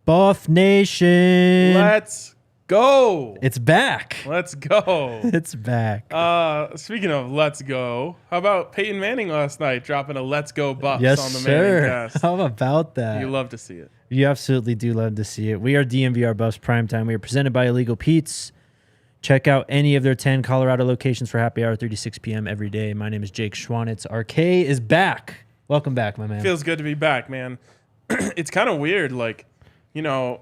Buff Nation. Let's go. It's back. Let's go. It's back. Speaking of let's go, how about Peyton Manning last night dropping a let's go buffs Yes, on the sir. Manningcast? How about that? You love to see it. You absolutely do love to see it. We are DNVR Buffs Primetime. We are presented by Illegal Pete's. Check out any of their 10 Colorado locations for happy hour, 36 p.m. every day. My name is Jake Schwanitz. RK is back. Welcome back, my man. Feels good to be back, man. It's kind of weird, like, you know,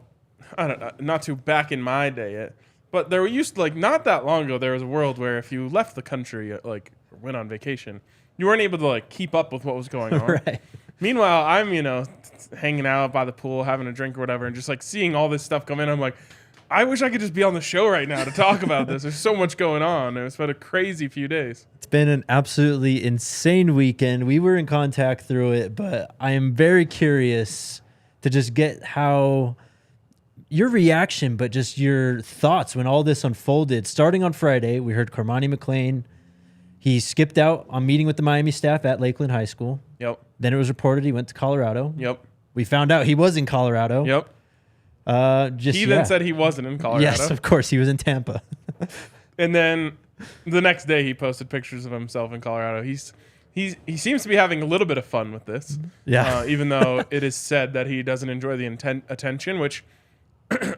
I don't know, not too back in my day, but there used to, like, not that long ago, there was a world where if you left the country, like, went on vacation, you weren't able to, like, keep up with what was going on. Right. Meanwhile, I'm, you know, hanging out by the pool, having a drink or whatever, and just, like, seeing all this stuff come in. I'm like, I wish I could just be on the show right now to talk about this. There's so much going on. It's been a crazy few days. It's been an absolutely insane weekend. We were in contact through it, but I am very curious to just get how your reaction, but just your thoughts when all this unfolded. Starting on Friday, we heard Cormani McClain. He skipped out on meeting with the Miami staff at Lakeland High School. Yep. Then it was reported he went to Colorado. Yep. We found out he was in Colorado. Yep. He then said he wasn't in Colorado. Yes, of course. He was in Tampa. And then the next day he posted pictures of himself in Colorado. He seems to be having a little bit of fun with this. Yeah. Even though it is said that he doesn't enjoy the attention, which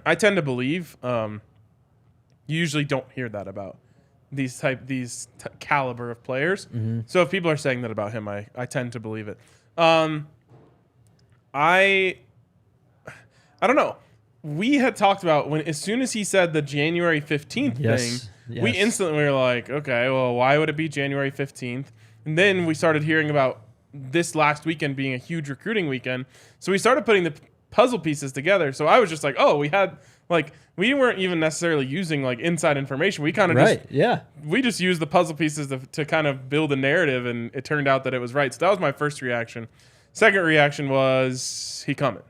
I tend to believe. You usually don't hear that about these caliber of players. Mm-hmm. So if people are saying that about him, I tend to believe it. I don't know. We had talked about as soon as he said the January 15th thing, we instantly were like, okay, well, why would it be January 15th? And then we started hearing about this last weekend being a huge recruiting weekend. So we started putting the puzzle pieces together. So I was just like, oh, we weren't even necessarily using like inside information. We kind of we just used the puzzle pieces to kind of build a narrative, and it turned out that it was right. So that was my first reaction. Second reaction was he coming.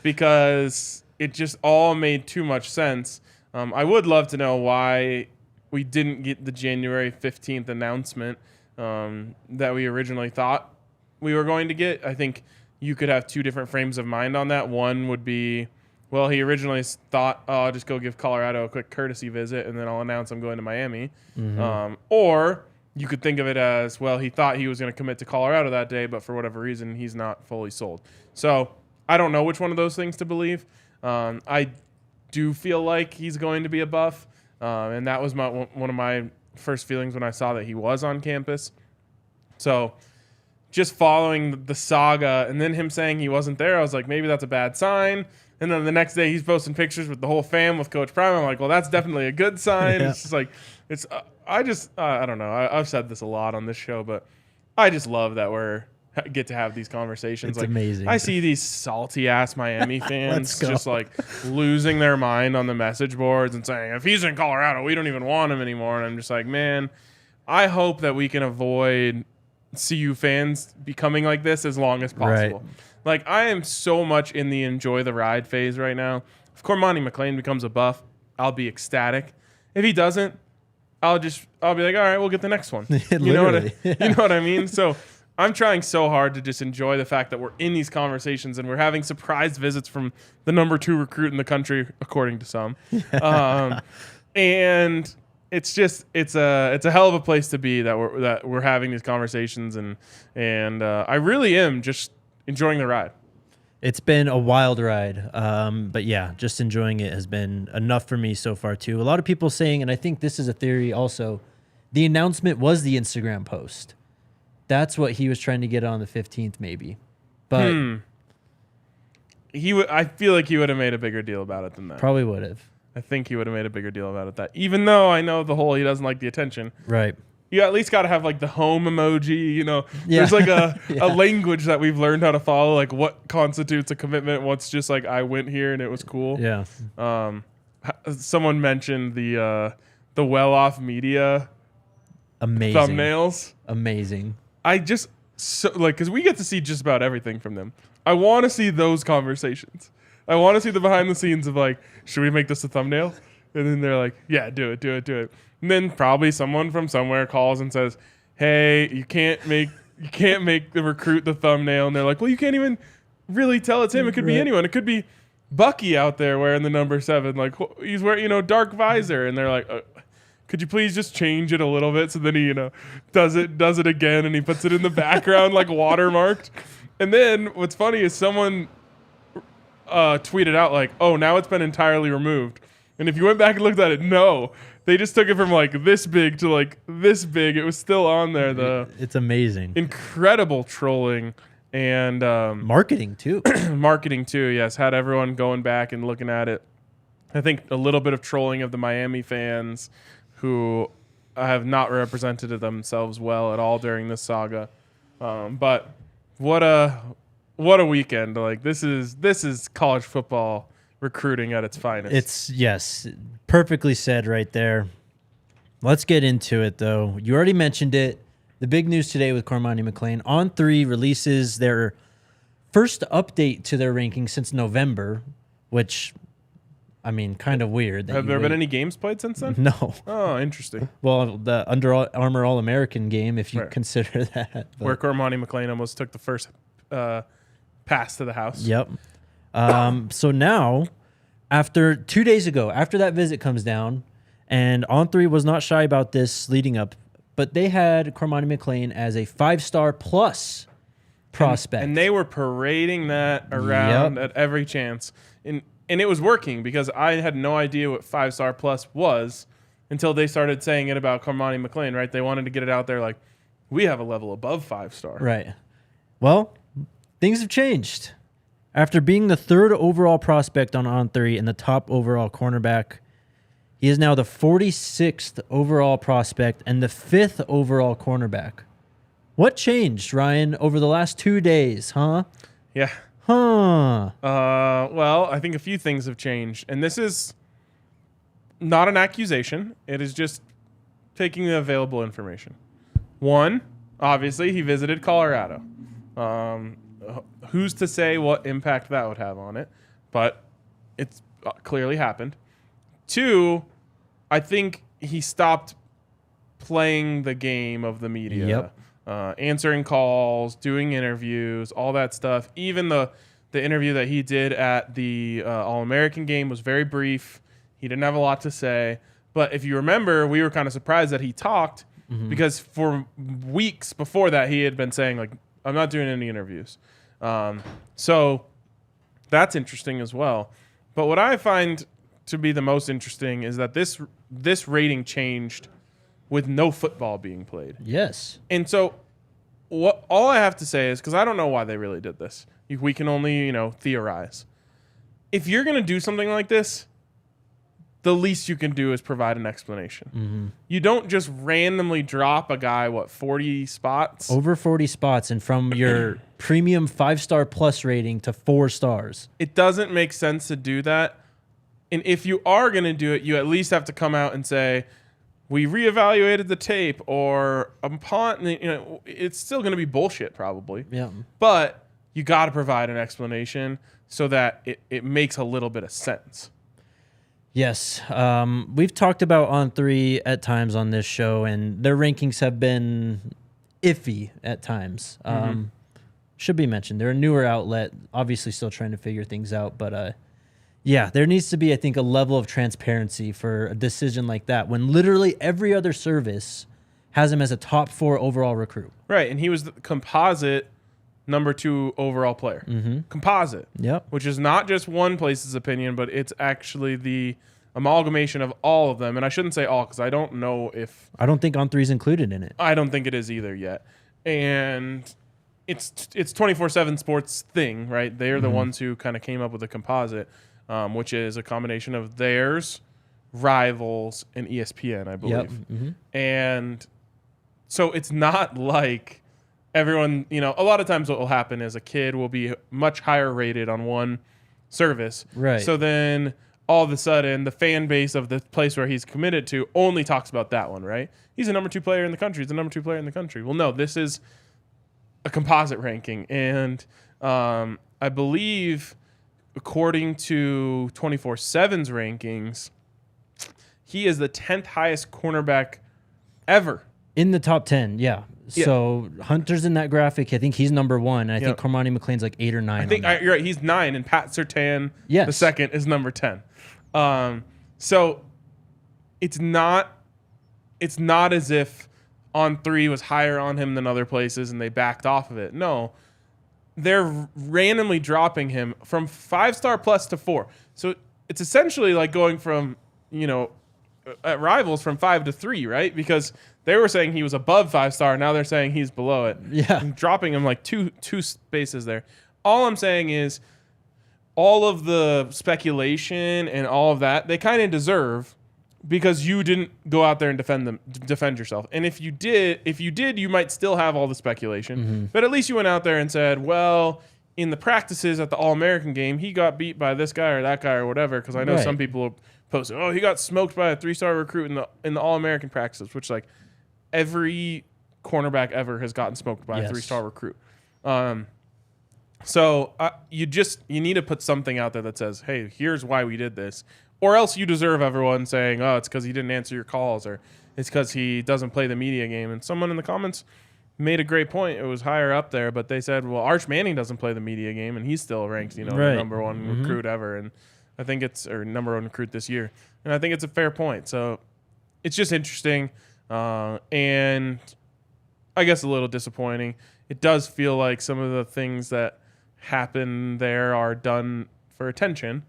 Because it just all made too much sense. I would love to know why we didn't get the January 15th announcement that we originally thought we were going to get. I think you could have two different frames of mind on that. One would be, well, he originally thought, oh, I'll just go give Colorado a quick courtesy visit, and then I'll announce I'm going to Miami. Mm-hmm. Or you could think of it as, well, he thought he was going to commit to Colorado that day, but for whatever reason, he's not fully sold. So I don't know which one of those things to believe. I do feel like he's going to be a Buff, and that was one of my first feelings when I saw that he was on campus. So just following the saga and then him saying he wasn't there, I was like, maybe that's a bad sign. And then the next day he's posting pictures with the whole fam with Coach Prime. I'm like, well, that's definitely a good sign. Yeah. It's just like, I don't know. I've said this a lot on this show, but I just love that get to have these conversations. It's amazing. I see these salty ass Miami fans just like losing their mind on the message boards and saying, if he's in Colorado, we don't even want him anymore. And I'm just like, man, I hope that we can avoid CU fans becoming like this as long as possible. Right. Like, I am so much in the enjoy the ride phase right now. If Cormani McClain becomes a Buff, I'll be ecstatic. If he doesn't, I'll be like, all right, we'll get the next one. You know what I mean? So I'm trying so hard to just enjoy the fact that we're in these conversations and we're having surprise visits from the number 2 recruit in the country, according to some. And it's a hell of a place to be that we're having these conversations, and I really am just enjoying the ride. It's been a wild ride, but yeah, just enjoying it has been enough for me so far too. A lot of people saying, and I think this is a theory also, the announcement was the Instagram post. That's what he was trying to get on the 15th, maybe. But I feel like he would have made a bigger deal about it than that. Probably would have. I think he would have made a bigger deal about it that, even though I know he doesn't like the attention. Right. You at least got to have like the home emoji, you know. Yeah. There's like a language that we've learned how to follow, like what constitutes a commitment, what's just like I went here and it was cool. Yeah. Someone mentioned the well-off media amazing thumbnails. Amazing. I just because we get to see just about everything from them. I want to see those conversations. I want to see the behind the scenes of like, should we make this a thumbnail? And then they're like, yeah, do it. And then probably someone from somewhere calls and says, hey, you can't make the recruit the thumbnail. And they're like, well, you can't even really tell it's him. It could be anyone. It could be Bucky out there wearing the number 7. Like, he's wearing, dark visor. And they're like, could you please just change it a little bit? So then he, does it again, and he puts it in the background like watermarked. And then what's funny is someone tweeted out like, oh, now it's been entirely removed. And if you went back and looked at it, no. They just took it from like this big to like this big. It was still on there. It's amazing. Incredible trolling. And marketing too. Marketing too, yes. Had everyone going back and looking at it. I think a little bit of trolling of the Miami fans who have not represented themselves well at all during this saga. But what a weekend. Like this is college football recruiting at its finest. It's yes, perfectly said right there. Let's get into it though. You already mentioned it. The big news today with Cormani McClain. On3 releases their first update to their ranking since November, which, I mean, kind of weird. Have there been any games played since then? No. Oh, interesting. Well, the Under Armour All-American game, if you consider that. But. Where Cormani McClain almost took the first pass to the house. Yep. So now, after 2 days ago, after that visit comes down, and On3 was not shy about this leading up, but they had Cormani McClain as a 5-star plus prospect. And they were parading that around at every chance. And it was working because I had no idea what 5-star plus was until they started saying it about Cormani McClain, right? They wanted to get it out there like, we have a level above 5-star. Right. Well, things have changed. After being the 3rd overall prospect on On3 and the top overall cornerback, he is now the 46th overall prospect and the 5th overall cornerback. What changed, Ryan, over the last 2 days, huh? Yeah. Huh. Well, I think a few things have changed. And this is not an accusation. It is just taking the available information. One, obviously, he visited Colorado. Who's to say what impact that would have on it? But it's clearly happened. 2, I think he stopped playing the game of the media. Yep. Answering calls, doing interviews, all that stuff. Even the interview that he did at the All-American game was very brief. He didn't have a lot to say. But if you remember, we were kind of surprised that he talked because for weeks before that, he had been saying, like, I'm not doing any interviews. So that's interesting as well. But what I find to be the most interesting is that this rating changed with no football being played. Yes. And so all I have to say is, because I don't know why they really did this. We can only, theorize. If you're going to do something like this, the least you can do is provide an explanation. Mm-hmm. You don't just randomly drop a guy, 40 spots? Over 40 spots, and from your premium 5-star plus rating to 4 stars. It doesn't make sense to do that. And if you are going to do it, you at least have to come out and say, we reevaluated the tape, or upon, it's still going to be bullshit probably. Yeah. But you got to provide an explanation so that it makes a little bit of sense. Yes. We've talked about On3 at times on this show, and their rankings have been iffy at times. Should be mentioned. They're a newer outlet, obviously still trying to figure things out, but yeah, there needs to be, I think, a level of transparency for a decision like that when literally every other service has him as a top 4 overall recruit. Right, and he was the composite number 2 overall player. Mm-hmm. Composite. Yep. Which is not just one place's opinion, but it's actually the amalgamation of all of them. And I shouldn't say all because I don't know if... I don't think On3 is included in it. I don't think it is either yet. And it's 24/7 Sports thing, right? They're the ones who kind of came up with the composite. Which is a combination of theirs, Rivals, and ESPN, I believe. Yep. Mm-hmm. And so it's not like everyone, a lot of times what will happen is a kid will be much higher rated on one service. Right. So then all of a sudden the fan base of the place where he's committed to only talks about that one, right? He's a number 2 player in the country. He's a number 2 player in the country. Well, no, this is a composite ranking. And I believe... according to 24/7's rankings, he is the 10th highest cornerback ever In the top 10, yeah. So Hunter's in that graphic. I think he's number 1. And I think Cormani McClain's like 8 or 9. I think you're right. He's 9, and Pat Surtain, the second, is number 10. So it's not as if On 3 was higher on him than other places and they backed off of it. No, they're randomly dropping him from 5-star plus to 4. So it's essentially like going from, at Rivals from 5 to 3, right? Because they were saying he was above 5-star. Now they're saying he's below it. Yeah. I'm dropping him like two spaces there. All I'm saying is all of the speculation and all of that, they kind of deserve, because you didn't go out there and defend yourself. And if you did, you might still have all the speculation. Mm-hmm. But at least you went out there and said, well, in the practices at the All-American game, he got beat by this guy or that guy or whatever. Because I know some people posted, he got smoked by a 3-star recruit in the All-American practices, which like every cornerback ever has gotten smoked by a 3-star recruit. So you need to put something out there that says, hey, here's why we did this. Or else you deserve everyone saying, it's because he didn't answer your calls, or it's because he doesn't play the media game. And someone in the comments made a great point. It was higher up there, but they said, well, Arch Manning doesn't play the media game, and he's still ranked, the number 1 recruit ever. And I think or number 1 recruit this year. And I think it's a fair point. So it's just interesting. And I guess a little disappointing. It does feel like some of the things that happen there are done for attention.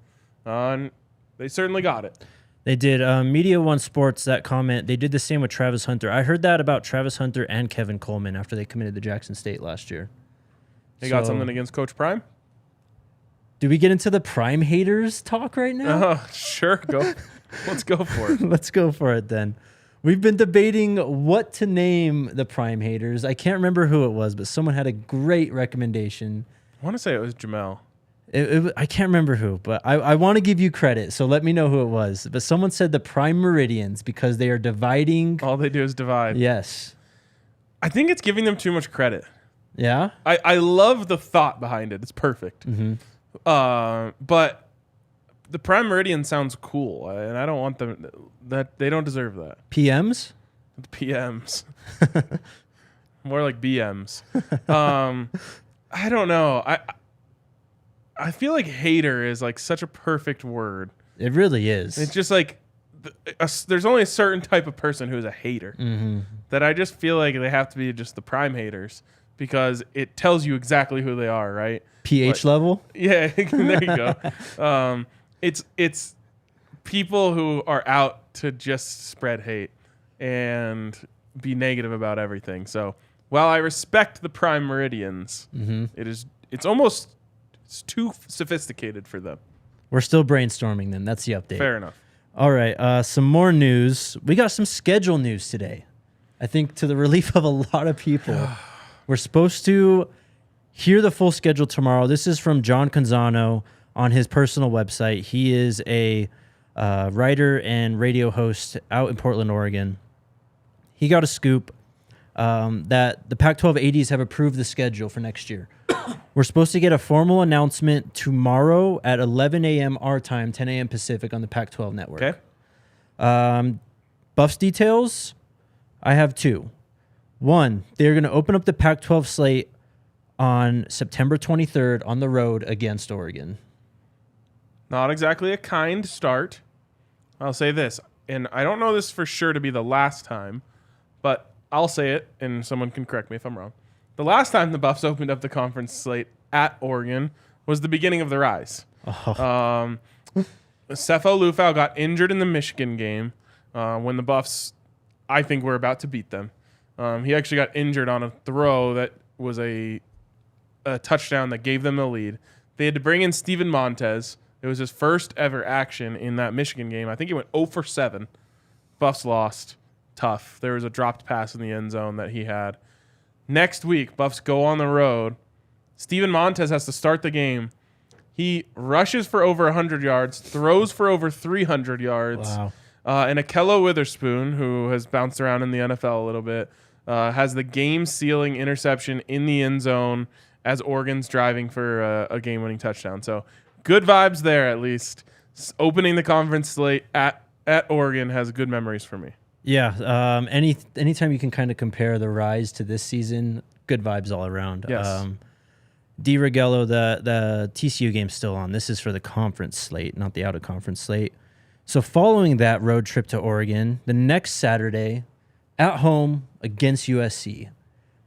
They certainly got it. They did. Media One Sports, that comment, they did the same with Travis Hunter. I heard that about Travis Hunter and Kevin Coleman after they committed to Jackson State last year. They got something against Coach Prime? Do we get into the Prime haters talk right now? Sure. Go. Let's go for it. Let's go for it then. We've been debating what to name the Prime haters. I can't remember who it was, but someone had a great recommendation. I want to say it was Jamel. I can't remember who, but I want to give you credit, so let me know who it was. But someone said the Prime Meridians because they are dividing. All they do is divide. Yes. I think it's giving them too much credit. Yeah? I love the thought behind it. It's perfect. Mm-hmm. But the Prime Meridian sounds cool, and I don't want them. They don't deserve that. PMs? The PMs. More like BMs. I don't know. I feel like hater is like such a perfect word. It really is. It's just like there's only a certain type of person who is a hater. Mm-hmm. That I just feel like they have to be just the prime haters because it tells you exactly who they are, right? pH level? Yeah, there you go. It's people who are out to just spread hate and be negative about everything. So while I respect the Prime Meridians, it's too sophisticated for them. We're still brainstorming them. That's the update. Fair enough. All right. Some more news. We got some schedule news today. I think to the relief of a lot of people. We're supposed to hear the full schedule tomorrow. This is from John Canzano on his personal website. He is a writer and radio host out in Portland, Oregon. He got a scoop that the Pac-12 ADs have approved the schedule for next year. We're supposed to get a formal announcement tomorrow at 11 a.m. our time, 10 a.m. Pacific on the Pac-12 network. Okay. Buffs details, I have 2. 1, they're going to open up the Pac-12 slate on September 23rd on the road against Oregon. Not exactly a kind start. I'll say this, and I don't know this for sure to be the last time, but I'll say it, and someone can correct me if I'm wrong. The last time the Buffs opened up the conference slate at Oregon was the beginning of the rise. Sefo Lufau got injured in the Michigan game when the Buffs, I think, were about to beat them. He actually got injured on a throw that was a touchdown that gave them the lead. They had to bring in Steven Montez. It was his first ever action in that Michigan game. I think he went 0 for 7. Buffs lost. Tough. There was a dropped pass in the end zone that he had. Next week, Buffs go on the road. Steven Montez has to start the game. He rushes for over 100 yards, throws for over 300 yards. Wow. And Akello Witherspoon, who has bounced around in the NFL a little bit, has the game-sealing interception in the end zone as Oregon's driving for a game-winning touchdown. So good vibes there, at least. Opening the conference slate at Oregon has good memories for me. Yeah. Anytime you can kind of compare the Rise to this season, good vibes all around. Yes. DeRigello, the TCU game's still on. This is for the conference slate, not the out-of-conference slate. So following that road trip to Oregon, the next Saturday, at home against USC.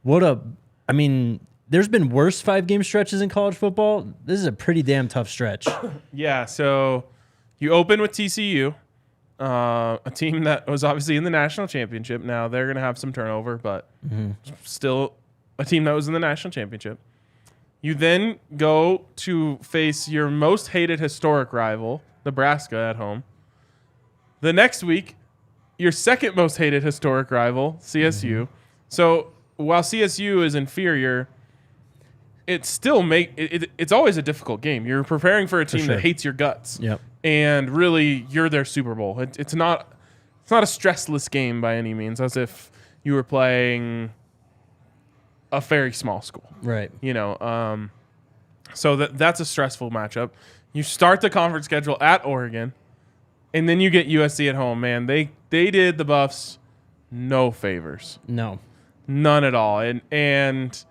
There's been worse 5-game stretches in college football. This is a pretty damn tough stretch. Yeah, so you open with TCU, a team that was obviously in the national championship. Now they're going to have some turnover, but still a team that was in the national championship. You then go to face your most hated historic rival, Nebraska, at home. The next week, your second most hated historic rival, CSU. So while CSU is inferior, it's still it's always a difficult game. You're preparing for a team that hates your guts. Yep. And really, you're their Super Bowl. It's not a stressless game by any means, as if you were playing a very small school. Right. So that's a stressful matchup. You start the conference schedule at Oregon, and then you get USC at home. Man, they did the Buffs no favors. No. None at all. And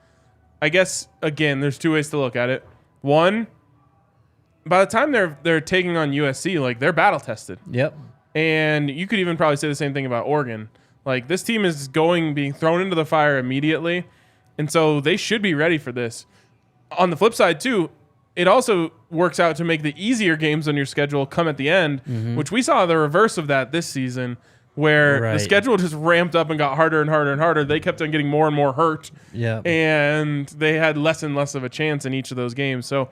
I guess, again, there's two ways to look at it. One, by the time they're taking on USC, like, they're battle tested. Yep. And you could even probably say the same thing about Oregon. Like, this team is being thrown into the fire immediately, and so they should be ready for this. On the flip side, too, it also works out to make the easier games on your schedule come at the end, which we saw the reverse of that this season, where the schedule just ramped up and got harder and harder and harder. They kept on getting more and more hurt, and they had less and less of a chance in each of those games. So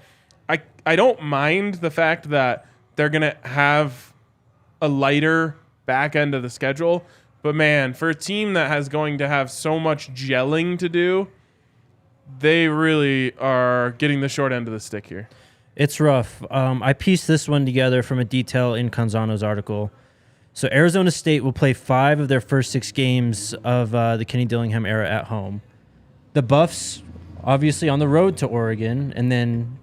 I don't mind the fact that they're going to have a lighter back end of the schedule, but man, for a team that has going to have so much gelling to do, they really are getting the short end of the stick here. It's rough. I pieced this one together from a detail in Canzano's article. So Arizona State will play 5 of their first 6 games of the Kenny Dillingham era at home. The Buffs, obviously, on the road to Oregon, and then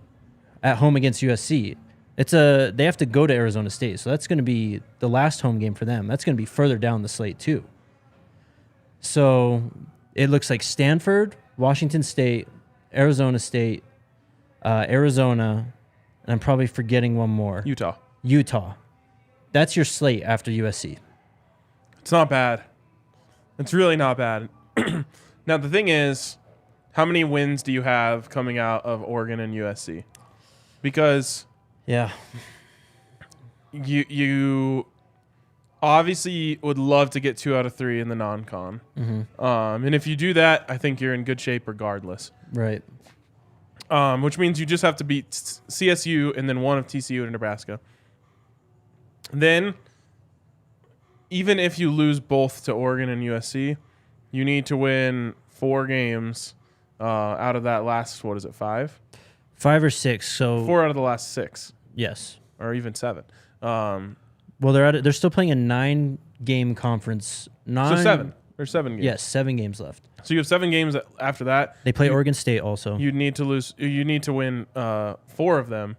at home against USC. They have to go to Arizona State, so that's going to be the last home game for them. That's going to be further down the slate too. So it looks like Stanford, Washington State, Arizona State, Arizona, and I'm probably forgetting one more. Utah. That's your slate after USC. It's not bad. It's really not bad. Now, the thing is, how many wins do you have coming out of Oregon and USC? Because you obviously would love to get 2 out of 3 in the non-con. And if you do that, I think you're in good shape regardless. Right. Which means you just have to beat CSU and then one of TCU and Nebraska. Then, even if you lose both to Oregon and USC, you need to win 4 games out of that last, 5? 5 or 6. So 4 out of the last 6. Yes. Or even 7. Well, they're still playing a 9-game conference. So 7. There's 7 games. Yes, 7 games left. So you have 7 games after that. They play Oregon State also. You need to win 4 of them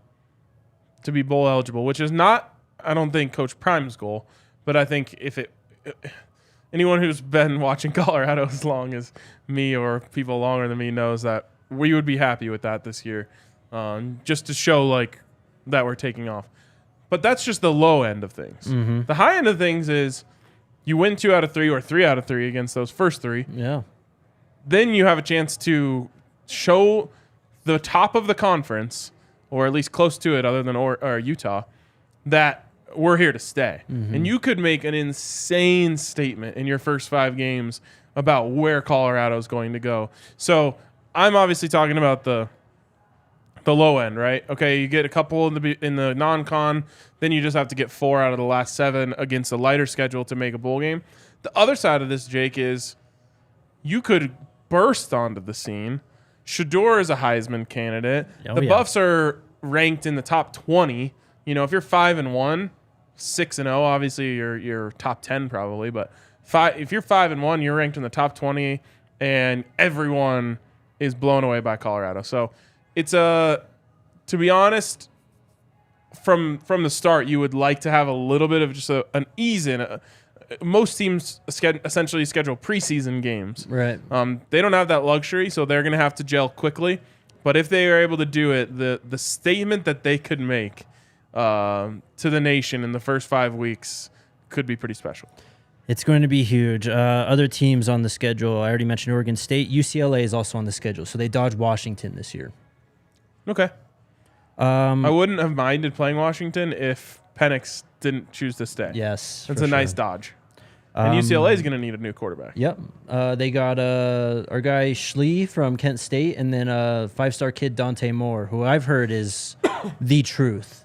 to be bowl eligible, which is not, I don't think, Coach Prime's goal. But I think anyone who's been watching Colorado as long as me or people longer than me knows that we would be happy with that this year, just to show like that we're taking off. But that's just the low end of things. The high end of things is you win 2 out of 3 or 3 out of 3 against those first 3. Yeah. Then you have a chance to show the top of the conference, or at least close to it other than or Utah, that we're here to stay. And you could make an insane statement in your first 5 games about where Colorado is going to go. So I'm obviously talking about the low end, right? Okay, you get a couple in the non-con, then you just have to get 4 out of the last 7 against a lighter schedule to make a bowl game. The other side of this, Jake, is you could burst onto the scene. Shador is a Heisman candidate. Buffs are ranked in the top 20. You know, if you're 5-1, 6-0, obviously you're top 10 probably, but if you're 5-1, you're ranked in the top 20, and everyone is blown away by Colorado. So it's to be honest, from the start, you would like to have a little bit of just an ease in, most teams essentially schedule preseason games. Right. They don't have that luxury, so they're going to have to gel quickly. But if they are able to do it, the statement that they could make to the nation in the first 5 weeks could be pretty special. It's going to be huge. Other teams on the schedule, I already mentioned Oregon State. UCLA is also on the schedule, so they dodged Washington this year. Okay. I wouldn't have minded playing Washington if Penix didn't choose to stay. Yes. That's a nice dodge. And UCLA is going to need a new quarterback. Yep. They got our guy Schlee from Kent State, and then a 5-star kid, Dante Moore, who I've heard is the truth.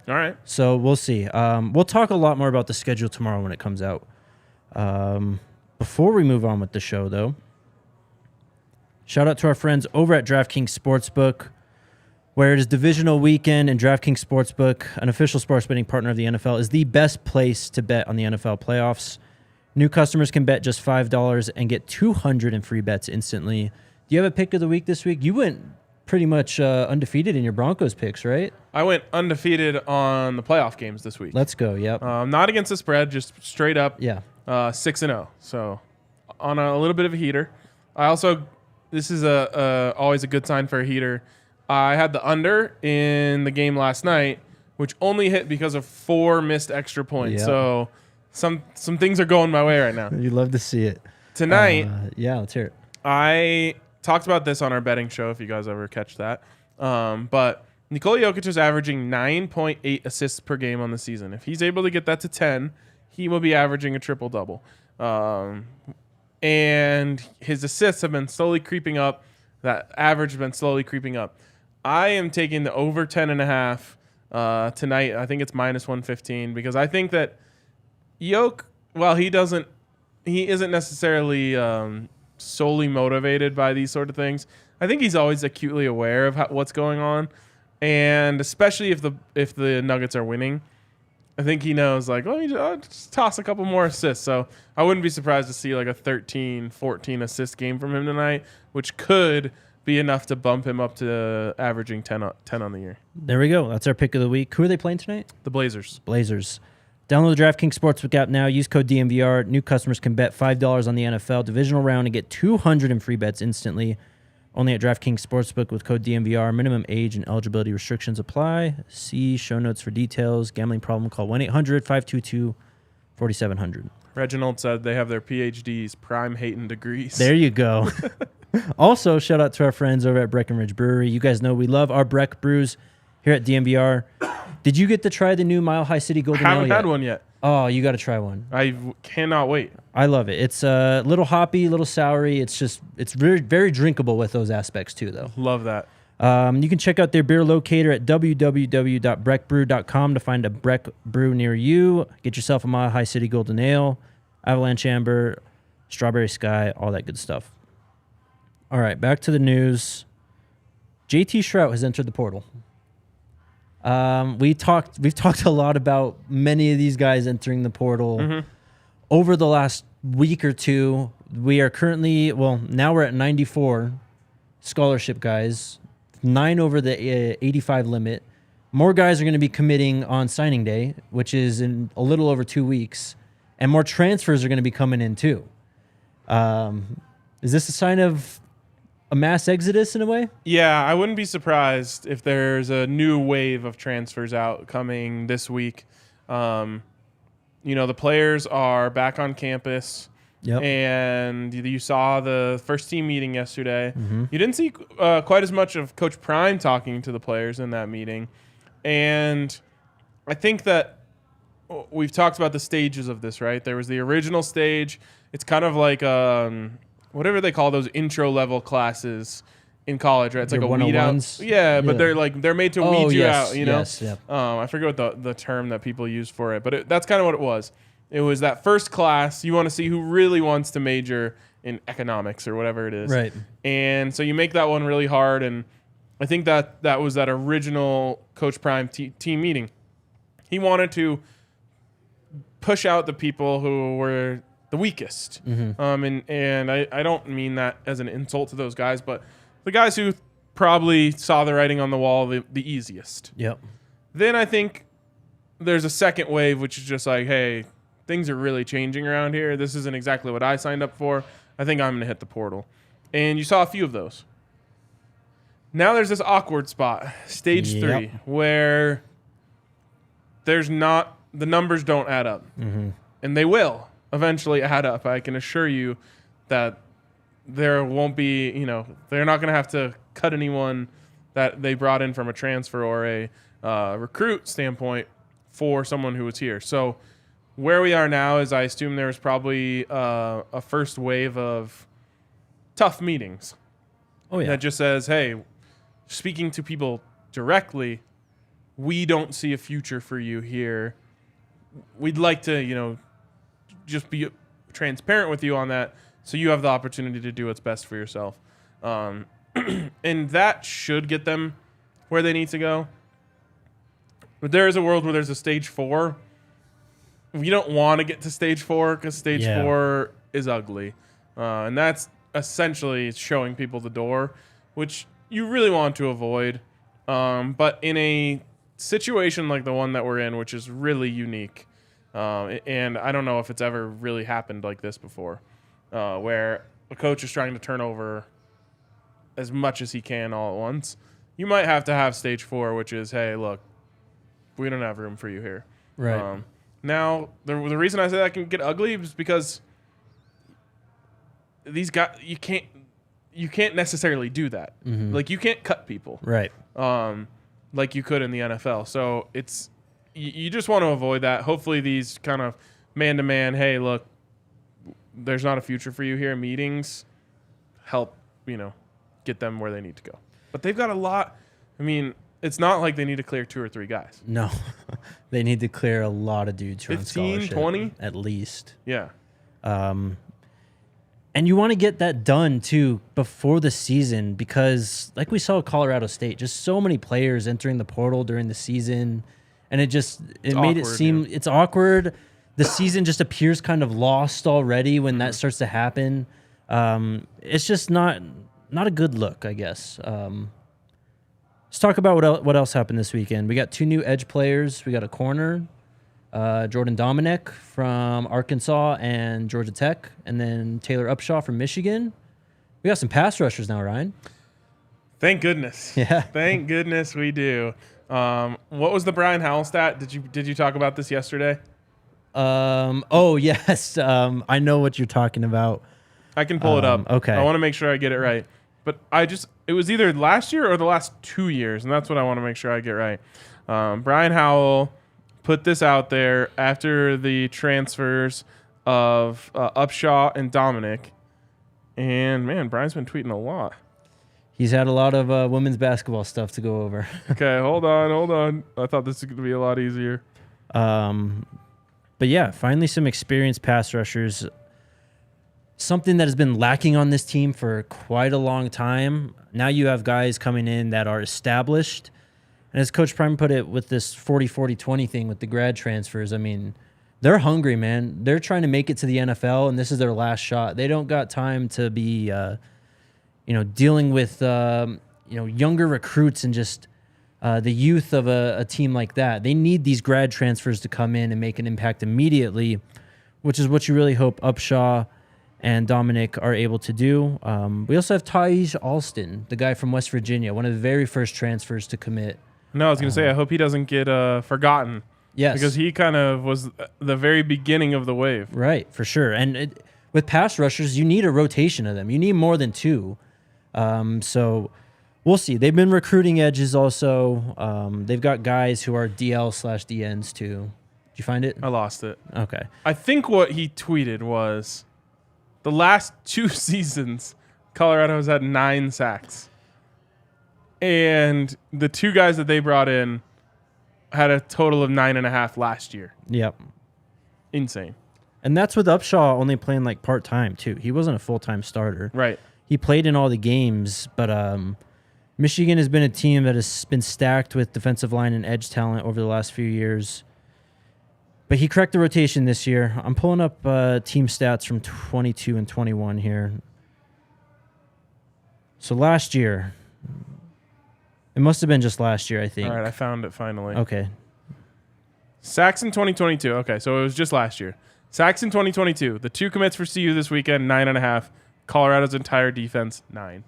All right. So we'll see. We'll talk a lot more about the schedule tomorrow when it comes out. Before we move on with the show, though, shout out to our friends over at DraftKings Sportsbook, where it is divisional weekend, and DraftKings Sportsbook, an official sports betting partner of the NFL, is the best place to bet on the NFL playoffs. New customers can bet just $5 and get 200 in free bets instantly. Do you have a pick of the week this week? You went pretty much undefeated in your Broncos picks, right? I went undefeated on the playoff games this week. Let's go, yep. Not against the spread, just straight up 6-0. So on a little bit of a heater. I also, this is always a good sign for a heater. I had the under in the game last night, which only hit because of 4 missed extra points. Yep. So some things are going my way right now. You'd love to see it. Tonight, let's hear it. I talked about this on our betting show, if you guys ever catch that. But Nikola Jokic is averaging 9.8 assists per game on the season. If he's able to get that to 10, he will be averaging a triple-double. And his assists have been slowly creeping up. That average has been slowly creeping up. I am taking the over 10.5 tonight. I think it's minus 115 because I think that Jokic, while he isn't necessarily solely motivated by these sort of things. I think he's always acutely aware of what's going on, and especially if the Nuggets are winning, I think he knows like, I'll just toss a couple more assists. So I wouldn't be surprised to see like a 13, 14 assist game from him tonight, which could be enough to bump him up to averaging 10 on the year. There we go. That's our pick of the week. Who are they playing tonight? The Blazers. Download the DraftKings Sportsbook app now. Use code DNVR. New customers can bet $5 on the NFL divisional round and get 200 in free bets instantly. Only at DraftKings Sportsbook with code DNVR. Minimum age and eligibility restrictions apply. See show notes for details. Gambling problem, call 1-800-522-4700. Reginald said they have their PhDs, prime hating degrees. There you go. Also, shout out to our friends over at Breckenridge Brewery. You guys know we love our Breck brews here at DNVR. Did you get to try the new Mile High City Golden Ale haven't had one yet. Oh, you got to try one. I cannot wait. I love it. It's a little hoppy, little soury. It's very, very drinkable with those aspects too, though. Love that. You can check out their beer locator at www.breckbrew.com to find a Breck brew near you. Get yourself a Mile High City Golden Ale, Avalanche Amber, Strawberry Sky, all that good stuff. All right, back to the news. JT Shrout has entered the portal. We've talked a lot about many of these guys entering the portal over the last week or two. We are currently, now we're at 94 scholarship guys, 9 over the 85 limit. More guys are going to be committing on signing day, which is in a little over 2 weeks, and more transfers are going to be coming in too. Is this a sign of a mass exodus in a way? Yeah, I wouldn't be surprised if there's a new wave of transfers out coming this week. The players are back on campus. Yep. And you saw the first team meeting yesterday. You didn't see quite as much of Coach Prime talking to the players in that meeting. And I think that we've talked about the stages of this, right? There was the original stage. It's kind of like whatever they call those intro level classes in college, right? It's like a weed out. Yeah, but they're made to weed you out, you know? Yes, yep. I forget what the term that people use for it, but that's kind of what it was. It was that first class. You want to see who really wants to major in economics or whatever it is. Right. And so you make that one really hard. And I think that was that original Coach Prime team meeting. He wanted to push out the people who were the weakest. And I don't mean that as an insult to those guys, but the guys who probably saw the writing on the wall the easiest. Yep. Then I think there's a second wave, which is just like, hey, things are really changing around here. This isn't exactly what I signed up for. I think I'm going to hit the portal. And you saw a few of those. Now there's this awkward spot, stage 3, where there's not, the numbers don't add up. Mm-hmm. And they will eventually add up. I can assure you that there won't be, they're not going to have to cut anyone that they brought in from a transfer or a recruit standpoint for someone who was here. So where we are now is, I assume there was probably a first wave of tough meetings. Oh, yeah. That just says, hey, speaking to people directly, we don't see a future for you here. We'd like to, just be transparent with you on that so you have the opportunity to do what's best for yourself. And that should get them where they need to go. But there is a world where there's a stage 4. We don't want to get to stage 4 because stage 4 is ugly. And that's essentially showing people the door, which you really want to avoid. But in a situation like the one that we're in, which is really unique, and I don't know if it's ever really happened like this before, where a coach is trying to turn over as much as he can all at once, you might have to have stage 4, which is, hey, look, we don't have room for you here. Right. Now, the reason I say that can get ugly is because these guys, you can't necessarily do that. Mm-hmm. Like, you can't cut people. Right. Like you could in the NFL. So it's, you just want to avoid that. Hopefully these kind of man-to-man, hey, look, there's not a future for you here, meetings help, get them where they need to go. But they've got a lot. I mean, it's not like they need to clear 2 or 3 guys. No. They need to clear a lot of dudes from 15, scholarship. 20? At least. Yeah. And you want to get that done, too, before the season because, like we saw at Colorado State, just so many players entering the portal during the season. And it made it seem it's awkward. The season just appears kind of lost already when that starts to happen. It's just not a good look, I guess. Let's talk about what else happened this weekend. We got 2 new edge players. We got a corner, Jordan Dominic from Arkansas and Georgia Tech, and then Taylor Upshaw from Michigan. We got some pass rushers now, Ryan. Thank goodness. Yeah. Thank goodness we do. What was the Brian Howell stat? Did you talk about this yesterday? Oh, yes. I know what you're talking about. I can pull it up. Okay. I want to make sure I get it right. But it was either last year or the last 2 years, and that's what I want to make sure I get right. Brian Howell put this out there after the transfers of Upshaw and Dominic. And, man, Brian's been tweeting a lot. He's had a lot of women's basketball stuff to go over. Okay, hold on. I thought this was going to be a lot easier. But, yeah, finally some experienced pass rushers. Something that has been lacking on this team for quite a long time. Now you have guys coming in that are established. And as Coach Prime put it with this 40-40-20 thing with the grad transfers, I mean, they're hungry, man. They're trying to make it to the NFL, and this is their last shot. They don't got time to be, dealing with, younger recruits and just the youth of a team like that. They need these grad transfers to come in and make an impact immediately, which is what you really hope Upshaw and Dominic are able to do. We also have Taj Alston, the guy from West Virginia, one of the very first transfers to commit. No, I was going to say, I hope he doesn't get forgotten. Yes. Because he kind of was the very beginning of the wave. Right, for sure. And with pass rushers, you need a rotation of them. You need more than 2. So we'll see. They've been recruiting edges also. They've got guys who are DL/DNs too. Did you find it? I lost it. Okay. I think what he tweeted was the last 2 seasons, Colorado has had 9 sacks. And the 2 guys that they brought in had a total of 9.5 last year. Yep. Insane. And that's with Upshaw only playing like part-time too. He wasn't a full-time starter. Right. He played in all the games, but Michigan has been a team that has been stacked with defensive line and edge talent over the last few years. But he cracked the rotation this year. I'm pulling up team stats from 22 and 21 here. So last year, it must have been just last year, I think. All right, I found it finally. Okay. Saxon 2022. Okay, so it was just last year. Saxon 2022. The 2 commits for CU this weekend, 9.5. Colorado's entire defense, 9.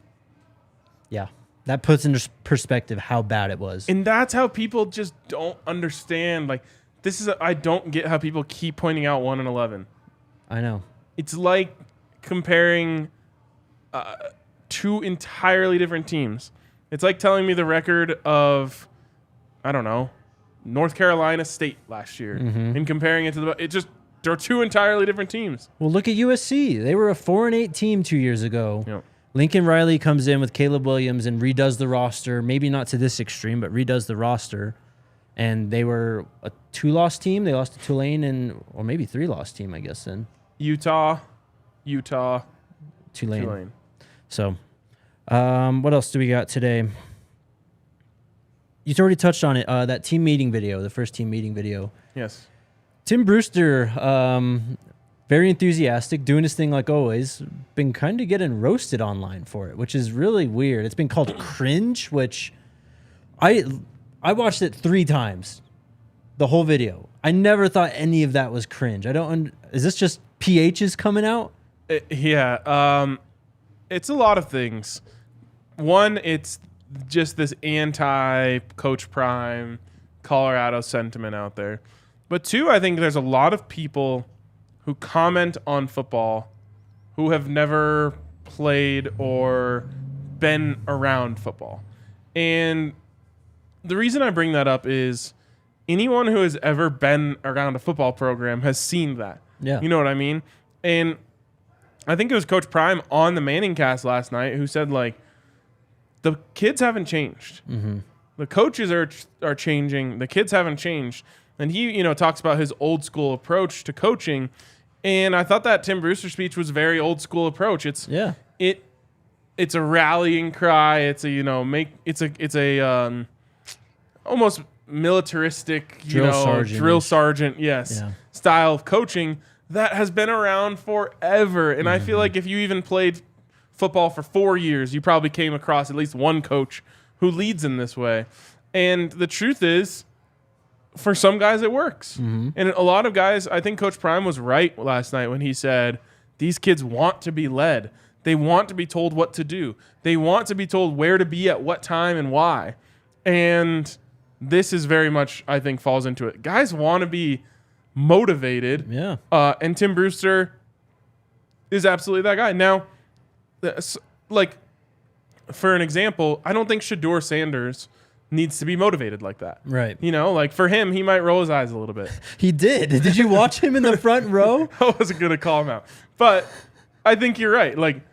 Yeah. That puts into perspective how bad it was. And that's how people just don't understand. Like, I don't get how people keep pointing out 1 and 11. I know. It's like comparing 2 entirely different teams. It's like telling me the record of, I don't know, North Carolina State last year and comparing it to they're 2 entirely different teams. Well, look at USC. They were a 4-8 team 2 years ago. Yep. Lincoln Riley comes in with Caleb Williams and redoes the roster. Maybe not to this extreme, but redoes the roster. And they were a 2-loss team. They lost to Tulane or maybe 3-loss team, I guess, then. Utah, Tulane. So, what else do we got today? You already touched on it. That team meeting video, the first team meeting video. Yes. Tim Brewster, very enthusiastic, doing his thing like always. Been kind of getting roasted online for it, which is really weird. It's been called cringe, which I watched it 3 times, the whole video. I never thought any of that was cringe. Is this just PHs coming out? Yeah. It's a lot of things. One, it's just this anti-Coach Prime Colorado sentiment out there. But 2, I think there's a lot of people who comment on football who have never played or been around football. And the reason I bring that up is anyone who has ever been around a football program has seen that. Yeah. You know what I mean? And I think it was Coach Prime on the Manningcast last night who said, like, the kids haven't changed. Mm-hmm. The coaches are changing. The kids haven't changed. And he, talks about his old school approach to coaching. And I thought that Tim Brewster speech was very old school approach. It's a rallying cry. It's a almost militaristic, drill sergeant, yes, style of coaching that has been around forever. And I feel like if you even played football for 4 years, you probably came across at least one coach who leads in this way. And the truth is, for some guys, it works. Mm-hmm. And a lot of guys, I think Coach Prime was right last night when he said, these kids want to be led. They want to be told what to do. They want to be told where to be at what time and why. And this is very much, I think, falls into it. Guys want to be motivated. Yeah. And Tim Brewster is absolutely that guy. Now, for an example, I don't think Shedeur Sanders needs to be motivated like that. Right. For him, he might roll his eyes a little bit. He did. Did you watch him in the front row? I wasn't going to call him out. But I think you're right.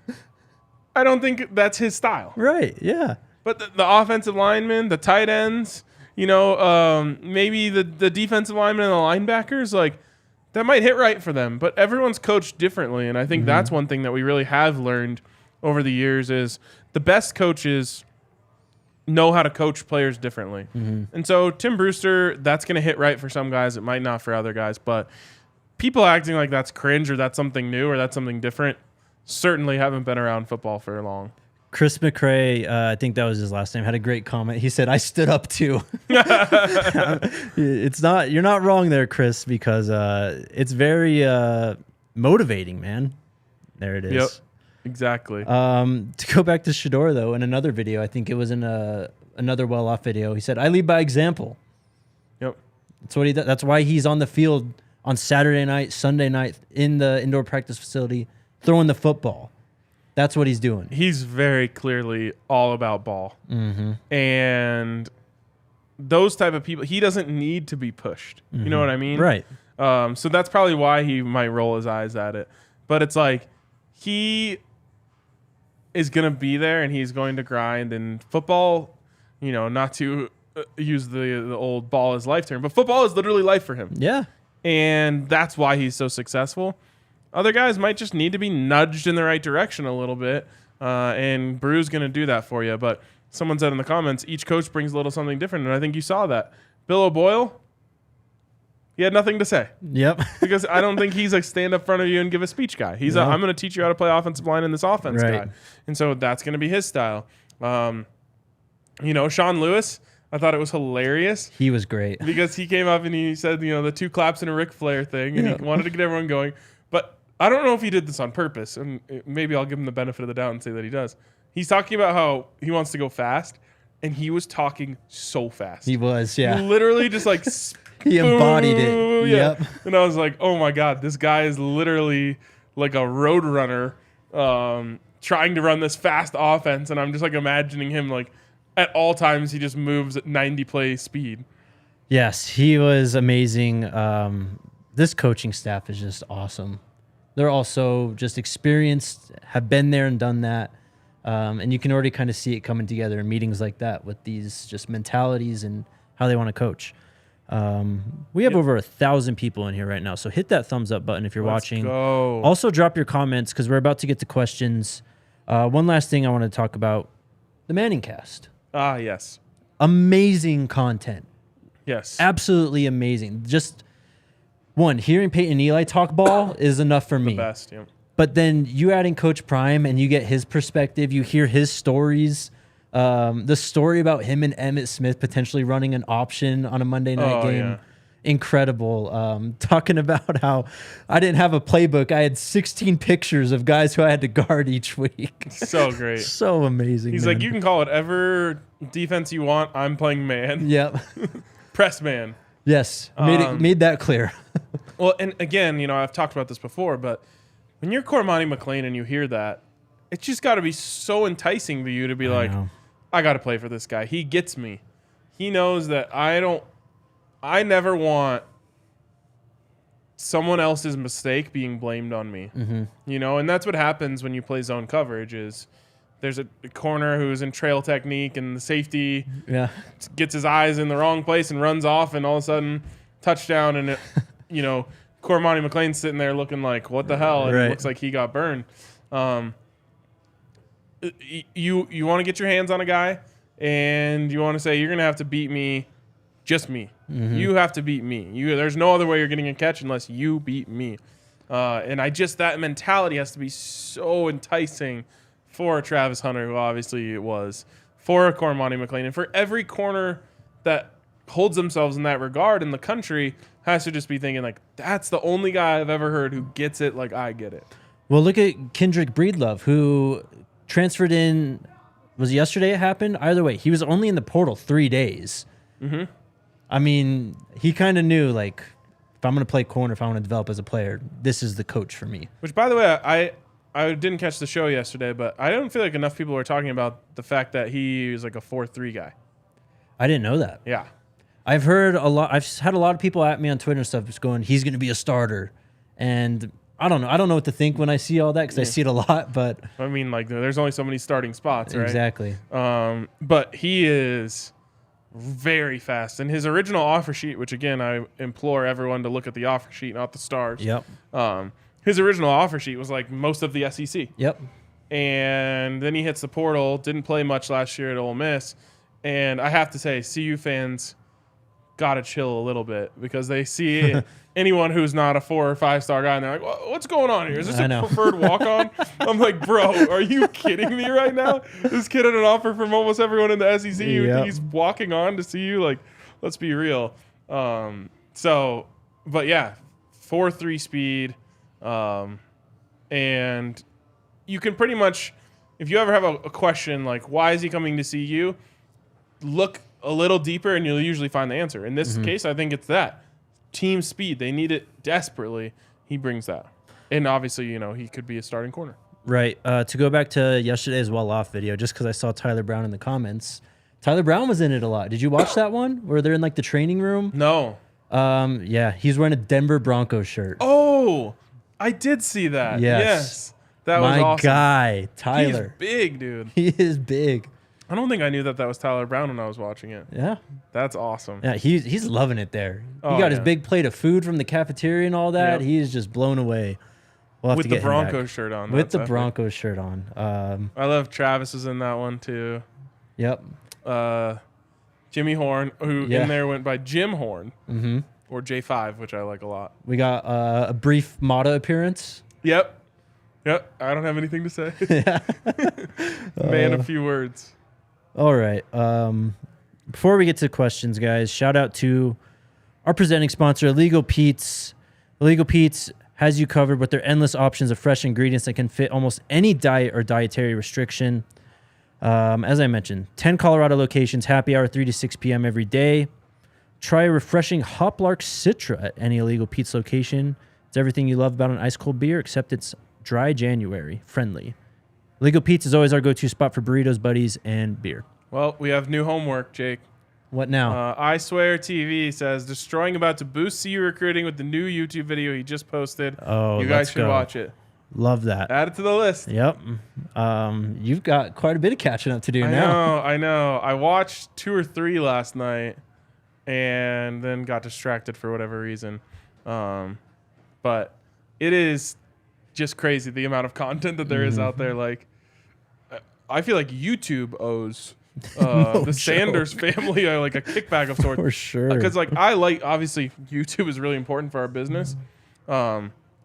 I don't think that's his style. Right, yeah. But the offensive linemen, the tight ends, maybe the defensive linemen and the linebackers, that might hit right for them. But everyone's coached differently. And I think that's one thing that we really have learned over the years is the best coaches know how to coach players differently. Mm-hmm. And so Tim Brewster, that's going to hit right for some guys. It might not for other guys. But people acting like that's cringe or that's something new or that's something different certainly haven't been around football for long. Chris McCrae, I think that was his last name, had a great comment. He said, I stood up too. You're not wrong there, Chris, because it's very motivating, man. There it is. Yep. Exactly. To go back to Shedeur, though, in another video, I think it was in another well-off video, he said, I lead by example. Yep. That's what he does. That's why he's on the field on Saturday night, Sunday night, in the indoor practice facility, throwing the football. That's what he's doing. He's very clearly all about ball. Mm-hmm. And those type of people, he doesn't need to be pushed. Mm-hmm. You know what I mean? Right. So that's probably why he might roll his eyes at it. But it's he is going to be there and he's going to grind. And football, not to use the old ball is life term, but football is literally life for him. Yeah. And that's why he's so successful. Other guys might just need to be nudged in the right direction a little bit. And Brew's going to do that for you. But someone said in the comments, each coach brings a little something different. And I think you saw that. Bill O'Boyle, he had nothing to say. Yep. Because I don't think he's stand up in front of you and give a speech guy. He's I'm going to teach you how to play offensive line in this offense guy. And so that's going to be his style. Sean Lewis, I thought it was hilarious. He was great. Because he came up and he said, the 2 claps and a Ric Flair thing, and he wanted to get everyone going. But I don't know if he did this on purpose, and maybe I'll give him the benefit of the doubt and say that he does. He's talking about how he wants to go fast, and he was talking so fast. He was, yeah. He literally just like... He embodied it. Yeah. Yep. And I was like, oh my God, this guy is literally like a road runner trying to run this fast offense. And I'm just like imagining him like at all times he just moves at 90 play speed. Yes, he was amazing. This coaching staff is just awesome. They're also just experienced, have been there and done that. And you can already kind of see it coming together in meetings like that with these just mentalities and how they want to coach. We have over 1,000 people in here right now, so hit that thumbs up button if you're watching. Go. Also, drop your comments because we're about to get to questions. One last thing I want to talk about, the Manningcast. Ah, yes. Amazing content. Yes. Absolutely amazing. Just, one, hearing Peyton and Eli talk ball is enough for me. The best, yeah. But then you add in Coach Prime and you get his perspective, you hear his stories. The story about him and Emmitt Smith potentially running an option on a Monday night game. Yeah. Incredible. Talking about how I didn't have a playbook. I had 16 pictures of guys who I had to guard each week. So great. So amazing. He's man. like, you can call whatever defense you want. I'm playing man. Yep. Press man. Yes. Made that clear. Well, and again, I've talked about this before, but when you're Cormani McClain and you hear that, it's just got to be so enticing to you to be I got to play for this guy. He gets me. He knows that I never want someone else's mistake being blamed on me. Mm-hmm. And that's what happens when you play zone coverage is there's a corner who's in trail technique and the safety gets his eyes in the wrong place and runs off and all of a sudden touchdown and Cormani McClain's sitting there looking like, what the hell? And it looks like he got burned. You want to get your hands on a guy and you want to say, you're going to have to beat me, just me. Mm-hmm. You have to beat me. There's no other way you're getting a catch unless you beat me. And that mentality has to be so enticing for a Travis Hunter, who obviously it was, for a Cormani McClain, and for every corner that holds themselves in that regard in the country has to just be thinking like, that's the only guy I've ever heard who gets it like I get it. Well, look at Kendrick Breedlove, who transferred in, was it yesterday it happened? Either way, he was only in the portal 3 days. Mm-hmm. I mean, he kind of knew, like, if I'm going to play corner, if I want to develop as a player, this is the coach for me. Which, by the way, I didn't catch the show yesterday, but I don't feel like enough people are talking about the fact that he was like a 4-3 guy. I didn't know that. Yeah. I've heard a lot. I've had a lot of people at me on Twitter and stuff just going, he's going to be a starter. And I don't know. I don't know what to think when I see all that because I see it a lot. But I mean, like, there's only so many starting spots, right? Exactly. But he is very fast. And his original offer sheet, which, again, I implore everyone to look at the offer sheet, not the stars. Yep. His original offer sheet was like most of the SEC. Yep. And then he hits the portal, didn't play much last year at Ole Miss. And I have to say, CU fans got to chill a little bit because they see anyone who's not a 4 or 5 star guy and they're like, what's going on here? Is this a preferred walk-on? I'm like, bro, are you kidding me right now? This kid had an offer from almost everyone in the SEC. Yep. He's walking on to CU. Like, let's be real. But yeah, 4.3 speed. And you can pretty much, if you ever have a question like, why is he coming to CU? Look a little deeper and you'll usually find the answer. In this case, I think it's that. Team speed. They need it desperately. He brings that. And obviously, he could be a starting corner. Right. To go back to yesterday's well-off video, just because I saw Tyler Brown in the comments, Tyler Brown was in it a lot. Did you watch that one where they're in like the training room? No. Yeah, he's wearing a Denver Broncos shirt. Oh, I did see that. Yes. That was awesome. My guy, Tyler. He's big, dude. He is big. I don't think I knew that was Tyler Brown when I was watching it. Yeah. That's awesome. Yeah, he's loving it there. He got his big plate of food from the cafeteria and all that. Yep. He's just blown away. We'll with the Broncos shirt on. With the Broncos shirt on. I love Travis is in that one too. Yep. Jimmy Horn, who in there went by Jim Horn. Mm-hmm. Or J5, which I like a lot. We got a brief Mata appearance. Yep. I don't have anything to say. Man, a few words. All right. before we get to questions, guys, shout out to our presenting sponsor, Illegal Pete's. Illegal Pete's has you covered with their endless options of fresh ingredients that can fit almost any diet or dietary restriction. As I mentioned, 10 Colorado locations, happy hour 3 to 6 p.m. every day. Try a refreshing Hoplark Citra at any Illegal Pete's location. It's everything you love about an ice-cold beer, except it's dry January friendly. Illegal Pete's is always our go-to spot for burritos, buddies, and beer. Well, we have new homework, Jake. What now? I Swear TV says, destroying about to boost CU recruiting with the new YouTube video he just posted. Oh, you guys should watch it. Love that. Add it to the list. Yep. You've got quite a bit of catching up to do now. I know. I watched 2 or 3 last night and then got distracted for whatever reason. But it is just crazy the amount of content that there is out there. Like, I feel like YouTube owes the Sanders family like a kickback of sorts. For sure. Because obviously YouTube is really important for our business.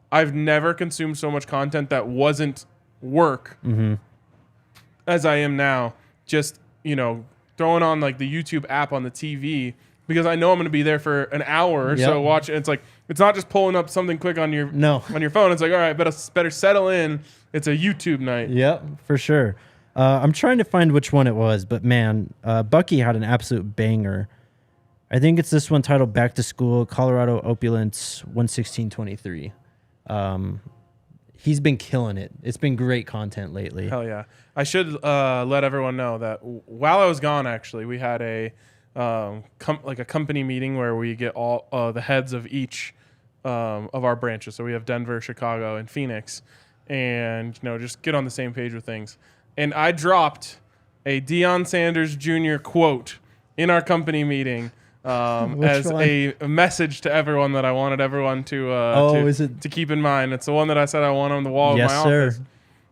I've never consumed so much content that wasn't work as I am now. Just, throwing on like the YouTube app on the TV because I know I'm going to be there for an hour or so watching. It's like, it's not just pulling up something quick on your phone. It's like, all right, better settle in. It's a YouTube night. Yep, for sure. I'm trying to find which one it was, but man, Bucky had an absolute banger. I think it's this one titled Back to School, Colorado Opulence 11623. He's been killing it. It's been great content lately. Hell yeah. I should let everyone know that while I was gone, actually, we had a company meeting where we get all the heads of each of our branches. So we have Denver, Chicago, and Phoenix, and just get on the same page with things. And I dropped a Deion Sanders Jr. quote in our company meeting as a message to everyone that I wanted everyone to keep in mind. It's the one that I said I want on the wall of my office. Sir.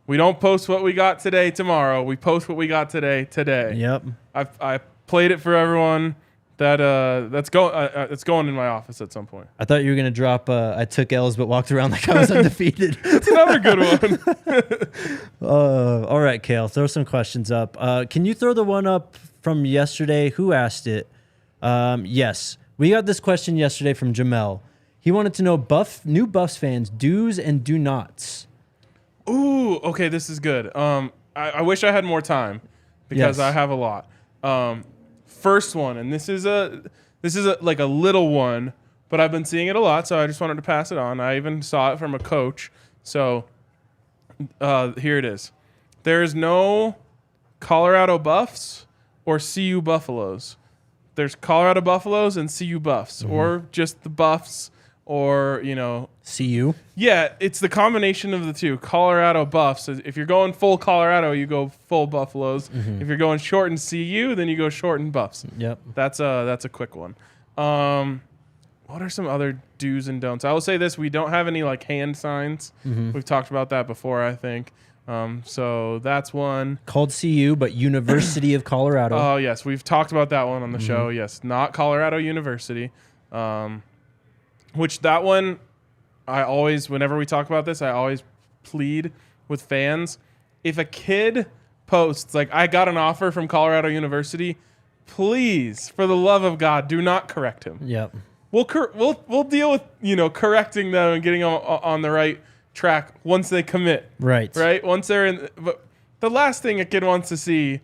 We don't post what we got today tomorrow. We post what we got today. Yep. I played it for everyone. That's going in my office at some point. I thought you were gonna drop. I took L's but walked around like I was undefeated. That's another good one. All right, Kale, throw some questions up. Can you throw the one up from yesterday? Who asked it? Yes, we got this question yesterday from Jamel. He wanted to know new Buffs fans do's and do nots. Ooh, okay, this is good. I wish I had more time because I have a lot. First one, and this is a little one, but I've been seeing it a lot, so I just wanted to pass it on. I even saw it from a coach. So here it is. There is no Colorado Buffs or CU Buffaloes. There's Colorado Buffaloes and CU Buffs, or just the Buffs, or CU. Yeah, it's the combination of the two. Colorado Buffs. If you're going full Colorado, you go full Buffaloes. If you're going short and CU, then you go short and Buffs. Yep. That's a quick one. What are some other do's and don'ts? I will say this: we don't have any hand signs. We've talked about that before, I think. So that's one. Called CU, but University of Colorado. Oh yes, we've talked about that one on the show. Yes, not Colorado University. Which that one, whenever we talk about this, I always plead with fans. If a kid posts, I got an offer from Colorado University, please, for the love of God, do not correct him. Yep. We'll deal with, correcting them and getting on the right track once they commit. Right. Right? Once they're in. But the last thing a kid wants to see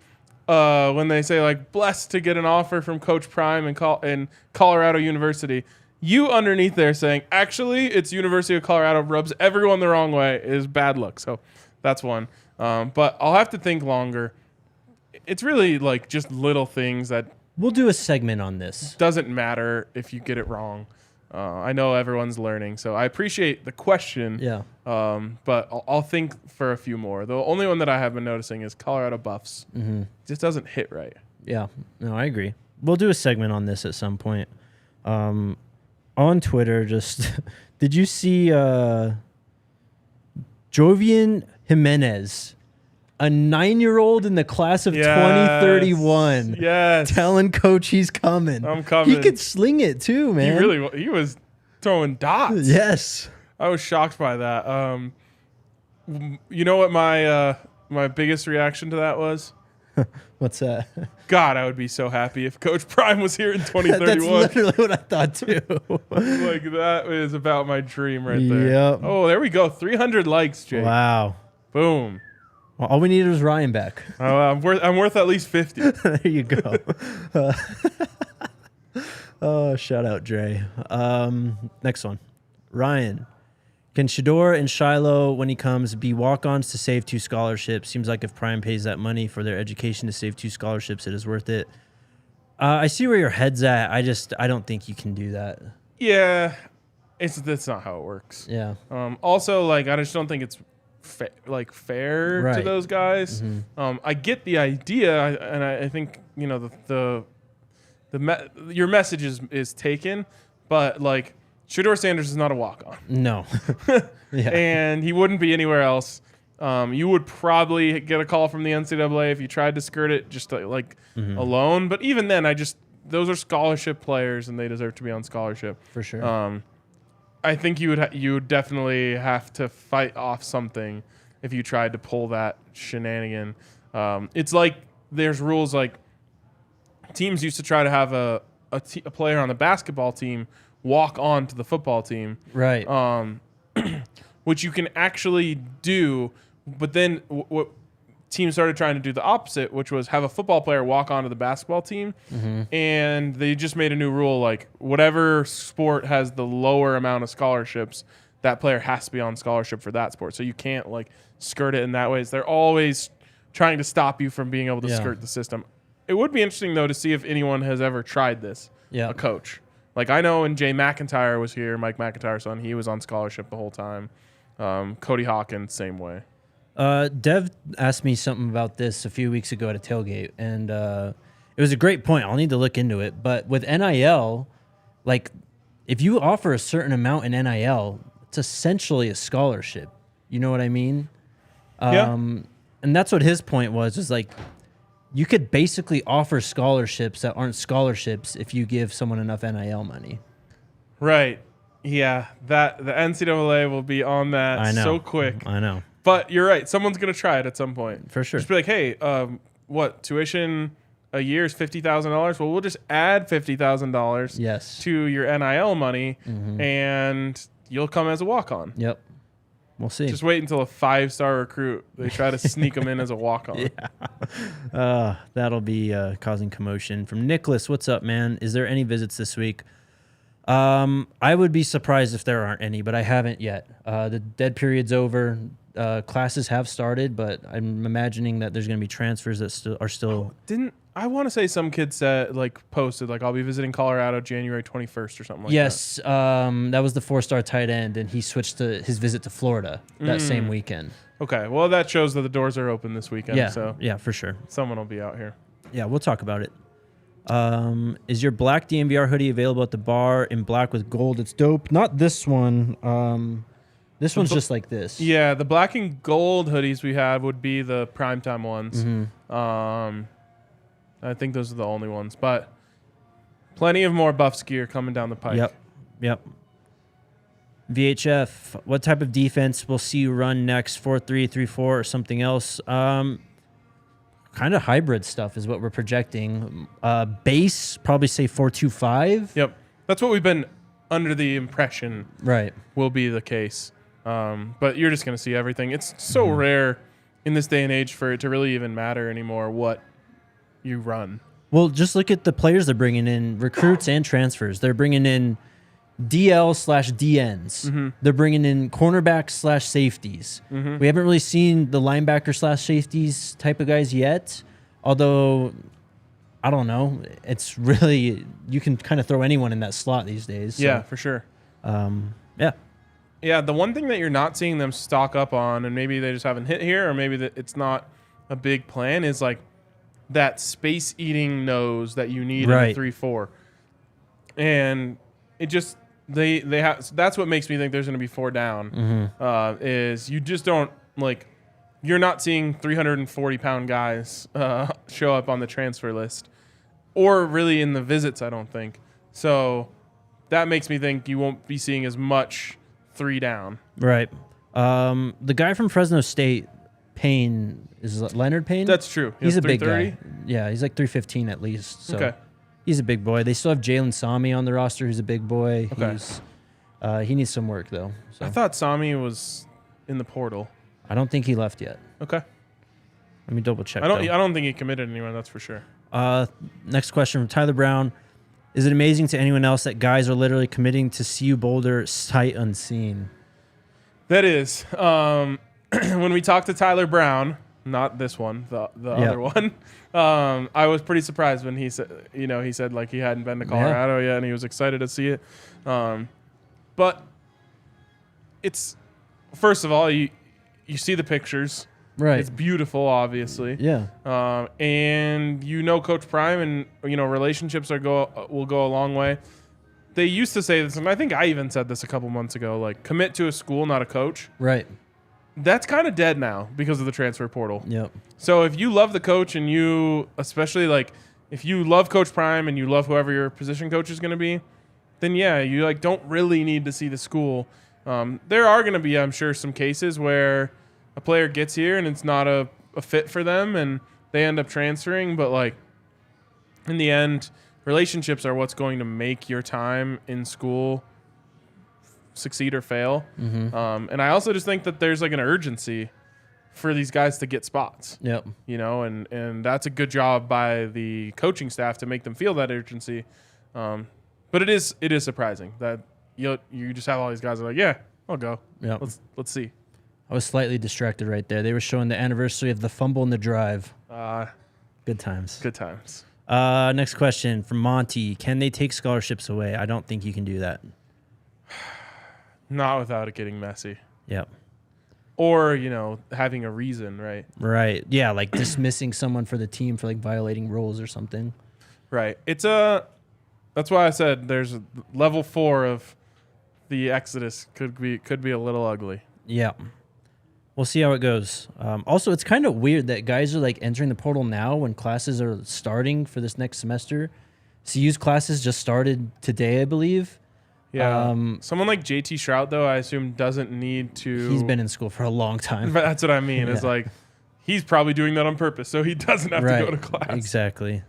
when they say, blessed to get an offer from Coach Prime in Colorado University, you underneath there saying, actually, it's University of Colorado, rubs everyone the wrong way, is bad luck. So that's one. But I'll have to think longer. It's really just little things that... We'll do a segment on this. Doesn't matter if you get it wrong. I know everyone's learning, so I appreciate the question. Yeah. But I'll think for a few more. The only one that I have been noticing is Colorado Buffs. It just doesn't hit right. Yeah. No, I agree. We'll do a segment on this at some point. On Twitter, did you see Jovian Jimenez, a 9-year-old in the class of 2031, telling Coach he's coming? I'm coming. He could sling it too, man. He was throwing dots. Yes. I was shocked by that. You know what my biggest reaction to that was? What's that? God, I would be so happy if Coach Prime was here in 2031. That's literally what I thought too. Like, that is about my dream right there. Yep. Oh, there we go. 300 likes, Jake. Wow. Boom. Well, all we needed was Ryan back. I'm worth at least 50. There you go. Oh, shout out, Dre. Next one. Ryan. Can Shador and Shiloh, when he comes, be walk-ons to save 2 scholarships? Seems like if Prime pays that money for their education to save 2 scholarships, it is worth it. I see where your head's at. I don't think you can do that. Yeah. That's not how it works. Yeah. Also, like, I just don't think it's fair Right. to those guys. Mm-hmm. I get the idea, and I think, you know, your message is taken, but, like, Shador Sanders is not a walk-on. No. Yeah. And he wouldn't be anywhere else. You would probably get a call from the NCAA if you tried to skirt it just alone. But even then, those are scholarship players, and they deserve to be on scholarship. For sure. I think you would definitely have to fight off something if you tried to pull that shenanigan. It's like there's rules like teams used to try to have a player on the basketball team walk on to the football team. Right. Which you can actually do, but then what teams started trying to do the opposite, which was have a football player walk onto the basketball team, and they just made a new rule, like whatever sport has the lower amount of scholarships, that player has to be on scholarship for that sport. So you can't like skirt it in that way. They're always trying to stop you from being able to skirt the system. It would be interesting, though, to see if anyone has ever tried this, a coach. Like, I know when Jay McIntyre was here, Mike McIntyre's son, he was on scholarship the whole time. Cody Hawkins, same way. Dev asked me something about this a few weeks ago at a tailgate, and it was a great point. I'll need to look into it. But with NIL, like, if you offer a certain amount in NIL, it's essentially a scholarship. You know what I mean? And that's what his point was, is like, you could basically offer scholarships that aren't scholarships if you give someone enough NIL money. Right. Yeah. The NCAA will be on that so quick. I know. But you're right. Someone's going to try it at some point. For sure. Just be like, hey, tuition a year is $50,000? Well, we'll just add $50,000 to your NIL money, and you'll come as a walk-on. Yep. We'll see. Just wait until a 5-star recruit, they try to sneak them in as a walk-on. That'll be causing commotion. From Nicholas, what's up, man? Is there any visits this week? I would be surprised if there aren't any, but I haven't yet. The dead period's over. Classes have started, but I'm imagining that there's going to be transfers that are still. I want to say some kid said, posted, I'll be visiting Colorado January 21st or something like that. Yes, that was the 4-star tight end, and he switched to his visit to Florida that same weekend. Okay, well, that shows that the doors are open this weekend. Yeah, for sure. Someone will be out here. Yeah, we'll talk about it. Is your black DNVR hoodie available at the bar in black with gold? It's dope. Not this one. This one's just like this. Yeah, the black and gold hoodies we have would be the primetime ones. I think those are the only ones, but plenty of more Buffs gear coming down the pike. Yep. VHF, what type of defense will see you run next? 4-3, 3-4, or something else? Kind of hybrid stuff is what we're projecting. Base, probably say 4-2-5. Yep. That's what we've been under the impression will be the case. But you're just going to see everything. It's so rare in this day and age for it to really even matter anymore what you run. Well, just look at the players they're bringing in, recruits and transfers. They're bringing in DL/DNs. They're bringing in cornerbacks/safeties. We haven't really seen the linebacker/safeties type of guys yet, although I don't know. It's really, you can kind of throw anyone in that slot these days. So, yeah, for sure. Yeah, the one thing that you're not seeing them stock up on, and maybe they just haven't hit here, or maybe that it's not a big plan, is like that space-eating nose that you need in a 3-4. And it just, they have, that's what makes me think there's going to be 4 down, is you just don't, you're not seeing 340-pound guys show up on the transfer list, or really in the visits, I don't think. So that makes me think you won't be seeing as much 3 down. Right. The guy from Fresno State, Payne. Is it Leonard Payne? That's true. He's a big guy. Yeah, he's like 315 at least. So Okay. he's a big boy. They still have Jalen Sami on the roster, who's a big boy. Okay. He needs some work, though. So. I thought Sami was in the portal. I don't think he left yet. Okay. Let me double check. I don't think he committed anywhere, that's for sure. Next question from Tyler Brown. Is it amazing to anyone else that guys are literally committing to CU Boulder sight unseen? That is. When we talked to Tyler Brown, not this one, the other one, I was pretty surprised when he said like he hadn't been to Colorado yet and he was excited to see it. But it's, first of all, you see the pictures. Right. It's beautiful, obviously. Yeah. And Coach Prime, and relationships will go a long way. They used to say this, and I think I even said this a couple months ago, like commit to a school, not a coach. Right. That's kind of dead now because of the transfer portal. Yep. So if you love the coach and especially like if you love Coach Prime and you love whoever your position coach is going to be, then yeah, you like don't really need to see the school. There are going to be, I'm sure, some cases where a player gets here and it's not a fit for them and they end up transferring. But like in the end, relationships are what's going to make your time in school succeed or fail. Mm-hmm. And I also just think that there's like an urgency for these guys to get spots. Yep. And that's a good job by the coaching staff to make them feel that urgency. But it is surprising that you just have all these guys that are like, yeah, I'll go. Yeah. Let's see. I was slightly distracted right there. They were showing the anniversary of the fumble in the drive. Good times. Good times. Next question from Monty. Can they take scholarships away? I don't think you can do that. Not without it getting messy. Yep. Or, having a reason, right? Right. Yeah, like dismissing someone for the team for like violating rules or something. Right. That's why I said there's a level 4 of the Exodus could be a little ugly. Yeah. We'll see how it goes. Also, it's kind of weird that guys are like entering the portal now when classes are starting for this next semester. CU's classes just started today, I believe. Yeah. Someone like JT Shrout, though, I assume doesn't need to. He's been in school for a long time. But that's what I mean. It's like he's probably doing that on purpose, so he doesn't have to go to class. Exactly. Which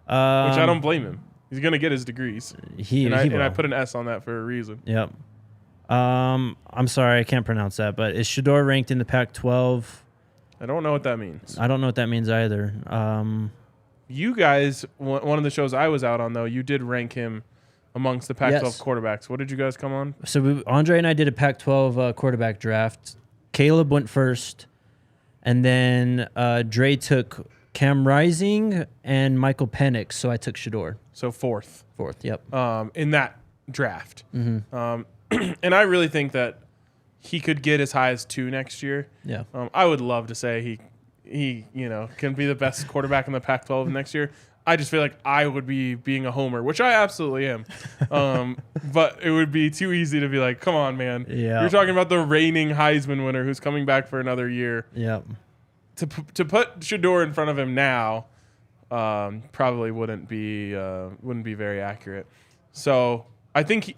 I don't blame him. He's gonna get his degrees. I put an S on that for a reason. Yep. I'm sorry, I can't pronounce that, but is Shedeur ranked in the Pac-12? I don't know what that means. I don't know what that means either. You guys, one of the shows I was out on, though, you did rank him amongst the Pac-12 quarterbacks. What did you guys come on? So Andre and I did a Pac-12 quarterback draft. Caleb went first, and then Dre took Cam Rising and Michael Penix, so I took Shedeur. So fourth. Yep. In that draft. Mm-hmm. And I really think that he could get as high as 2 next year. Yeah. I would love to say he can be the best quarterback in the Pac-12 next year. I just feel like I would be being a homer, which I absolutely am. But it would be too easy to be like, come on, man. Yeah. You're talking about the reigning Heisman winner who's coming back for another year. Yeah. To put Shedeur in front of him now probably wouldn't be very accurate. So I think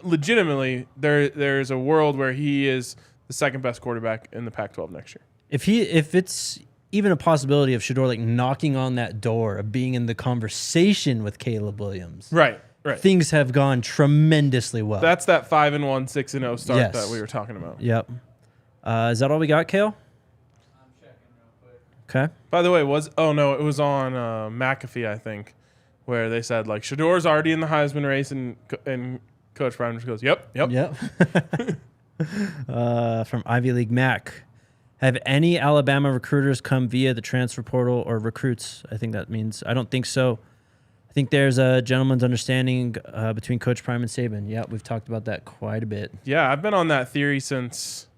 legitimately there's a world where he is the second best quarterback in the Pac-12 next year. If it's even a possibility of Shedeur like knocking on that door of being in the conversation with Caleb Williams, right, things have gone tremendously well. That's that 5-1, 6-0 start that we were talking about. Yep. Is that all we got, Kale? I'm checking real quick. Okay. By the way, it was on McAfee, I think, where they said like Shedeur's already in the Heisman race, and Coach Prime just goes, yep. From Ivy League Mac. Have any Alabama recruiters come via the transfer portal or recruits? I think that means. I don't think so. I think there's a gentleman's understanding between Coach Prime and Saban. Yeah, we've talked about that quite a bit. Yeah, I've been on that theory since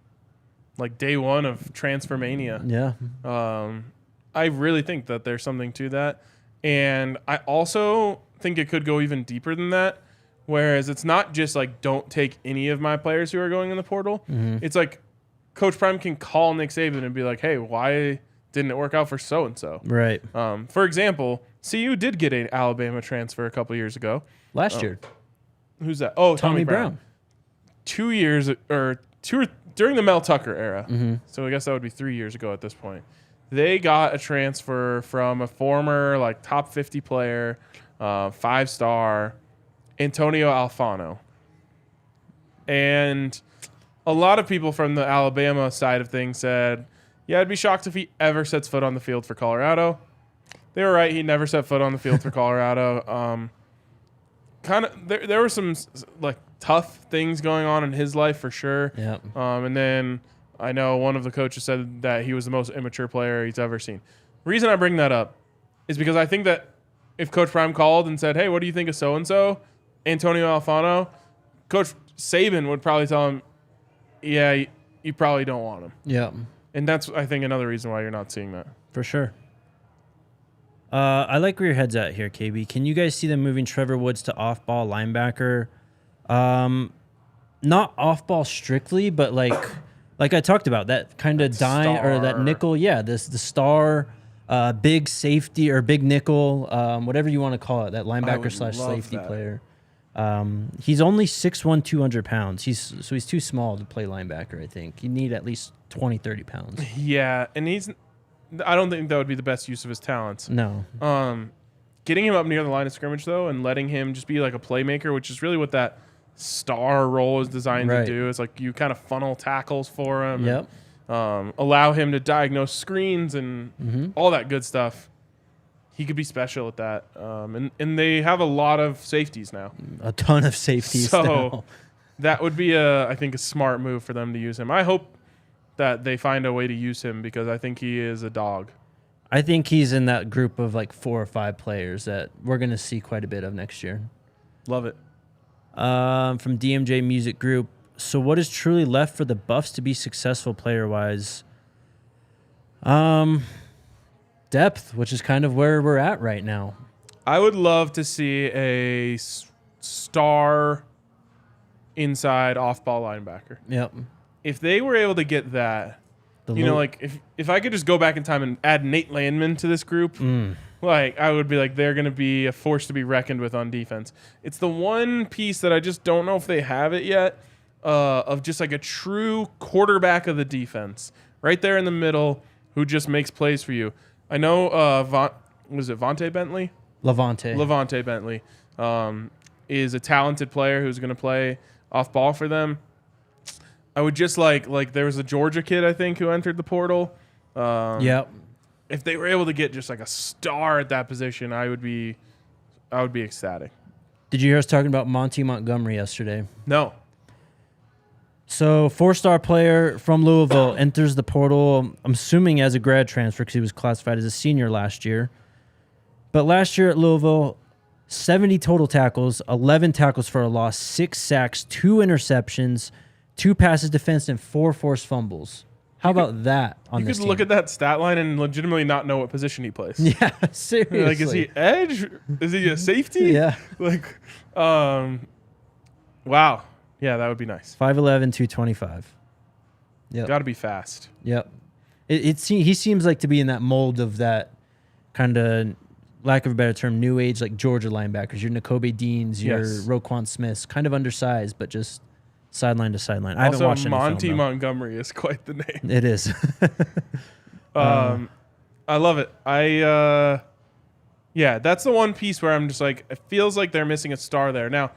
like day one of Transfermania. Yeah. I really think that there's something to that. And I also think it could go even deeper than that. Whereas it's not just like, don't take any of my players who are going in the portal. Mm-hmm. It's like Coach Prime can call Nick Saban and be like, hey, why didn't it work out for so-and-so? Right. For example, CU did get an Alabama transfer a couple years ago. Last year. Who's that? Oh, Tommy Brown. 2 years or during the Mel Tucker era. Mm-hmm. So I guess that would be 3 years ago at this point. They got a transfer from a former like top 50 player, 5-star, Antonio Alfano. And a lot of people from the Alabama side of things said, yeah, I'd be shocked if he ever sets foot on the field for Colorado. They were right. He never set foot on the field for Colorado. There were some like tough things going on in his life for sure. Yep. And then I know one of the coaches said that he was the most immature player he's ever seen. The reason I bring that up is because I think that if Coach Prime called and said, hey, what do you think of so-and-so, Antonio Alfano, Coach Saban would probably tell him, yeah, you probably don't want him. Yeah. And that's, I think, another reason why you're not seeing that. For sure. I like where your head's at here, KB. Can you guys see them moving Trevor Woods to off-ball linebacker? Not off-ball strictly, but like I talked about, that kind of dime or that nickel. Yeah, the star, big safety or big nickel, whatever you want to call it, that linebacker / safety player. He's only 6'1", 200 pounds. He's too small to play linebacker, I think. You need at least 20, 30 pounds. Yeah, and I don't think that would be the best use of his talents. No. Getting him up near the line of scrimmage, though, and letting him just be like a playmaker, which is really what that star role is designed to do. It's like you kind of funnel tackles for him. Yep. And, allow him to diagnose screens and all that good stuff. He could be special at that. And they have a lot of safeties now. A ton of safeties. So that would be, I think, a smart move for them to use him. I hope that they find a way to use him because I think he is a dog. I think he's in that group of like 4 or 5 players that we're going to see quite a bit of next year. Love it. From DMJ Music Group. So what is truly left for the Buffs to be successful player-wise? Depth, which is kind of where we're at right now. I would love to see a star inside off-ball linebacker. Yep. If they were able to get that, like if I could just go back in time and add Nate Landman to this group, like I would be like, they're going to be a force to be reckoned with on defense. It's the one piece that I just don't know if they have it yet, of just like a true quarterback of the defense right there in the middle who just makes plays for you. I know, was it Vontae Bentley? Levante Bentley is a talented player who's going to play off ball for them. I would just like there was a Georgia kid, I think, who entered the portal. Yep. If they were able to get just like a star at that position, I would be ecstatic. Did you hear us talking about Monty Montgomery yesterday? No. So 4-star player from Louisville enters the portal, I'm assuming as a grad transfer because he was classified as a senior last year. But last year at Louisville, 70 total tackles, 11 tackles for a loss, 6 sacks, 2 interceptions, 2 passes defensed, and 4 forced fumbles. How about that on this team? You could look at that stat line and legitimately not know what position he plays. Yeah, seriously. Like, is he edge? Is he a safety? Yeah. Like, wow. Yeah, that would be nice. 5'11", 225. Yep. Got to be fast. Yep. He seems like to be in that mold of that kind of, lack of a better term, new age, like Georgia linebackers. Your Nakobe Deans, your Roquan Smiths, kind of undersized, but just sideline to sideline. I haven't watched any film, Monty though. Montgomery is quite the name. It is. I love it. Yeah, that's the one piece where I'm just like, it feels like they're missing a star there. Now,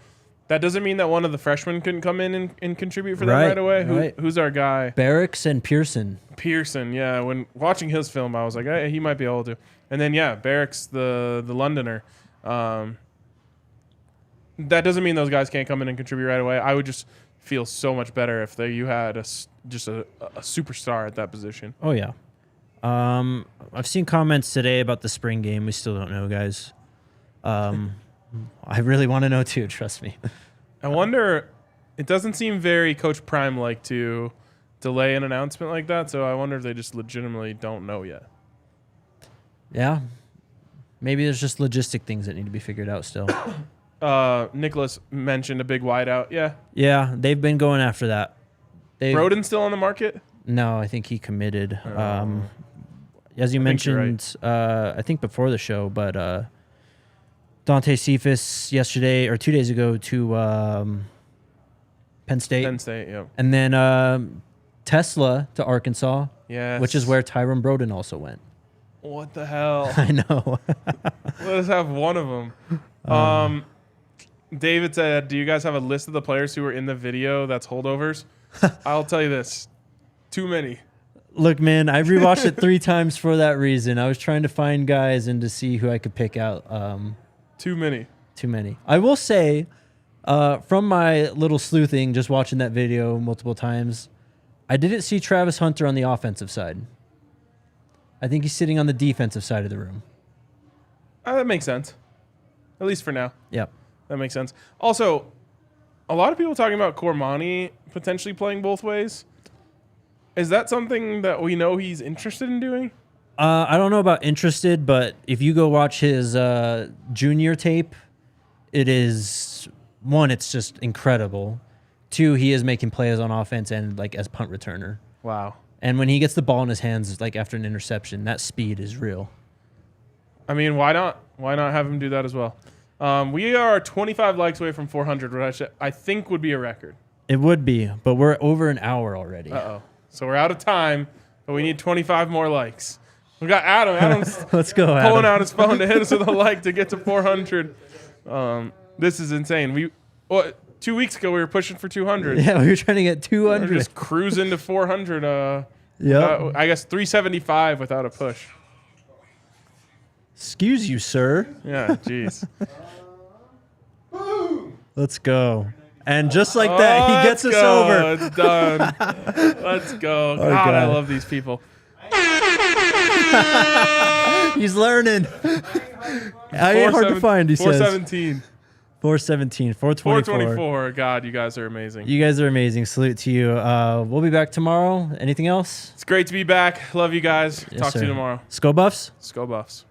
that doesn't mean that one of the freshmen couldn't come in and contribute for them right away. Who's our guy? Barracks and Pearson. Pearson, yeah. When watching his film, I was like, hey, he might be able to. And then, yeah, Barracks, the Londoner. That doesn't mean those guys can't come in and contribute right away. I would just feel so much better if you had just a superstar at that position. Oh, yeah. I've seen comments today about the spring game. We still don't know, guys. I really want to know, too. Trust me. I wonder, it doesn't seem very Coach Prime-like to delay an announcement like that, so I wonder if they just legitimately don't know yet. Yeah. Maybe there's just logistic things that need to be figured out still. Nicholas mentioned a big wideout. Yeah. Yeah, they've been going after that. Broden's still on the market? No, I think he committed. As you mentioned, I think before the show, but Dante Cephas yesterday or 2 days ago to Penn State. Penn State, yep. And then Tesla to Arkansas, Yes. which is where Tyron Broden also went. What the hell? I know. Let us have one of them. David said, do you guys have a list of the players who were in the video that's holdovers? I'll tell you this. Too many. Look, man, I rewatched it 3 times for that reason. I was trying to find guys and to see who I could pick out. Too many. Too many. I will say, from my little sleuthing, just watching that video multiple times, I didn't see Travis Hunter on the offensive side. I think he's sitting on the defensive side of the room. That makes sense. At least for now. Yep. That makes sense. Also, a lot of people talking about Cormani potentially playing both ways. Is that something that we know he's interested in doing? I don't know about interested, but if you go watch his junior tape, it is, 1, it's just incredible. 2, he is making plays on offense and like as punt returner. Wow. And when he gets the ball in his hands, like after an interception, that speed is real. I mean, why not? Why not have him do that as well? We are 25 likes away from 400, which I think would be a record. It would be, but we're over an hour already. Uh-oh. So we're out of time, but we need 25 more likes. We got Adam. Adam's Let's go, pulling Adam. out his phone to hit us with a like to get to 400. This is insane. 2 weeks ago, we were pushing for 200. Yeah, we were trying to get 200. We're just cruising to 400. Yep. I guess 375 without a push. Excuse you, sir. Yeah, jeez. Let's go. And just like that, he gets us over. It's done. Let's go. God, I God. love these people. He's learning. I ain't hard to find, he says. 417. 417, 424. 424. God, you guys are amazing. You guys are amazing. Salute to you. We'll be back tomorrow. Anything else? It's great to be back. Love you guys. Yes, Talk to sir. you tomorrow. Sko Buffs? Let's go Buffs.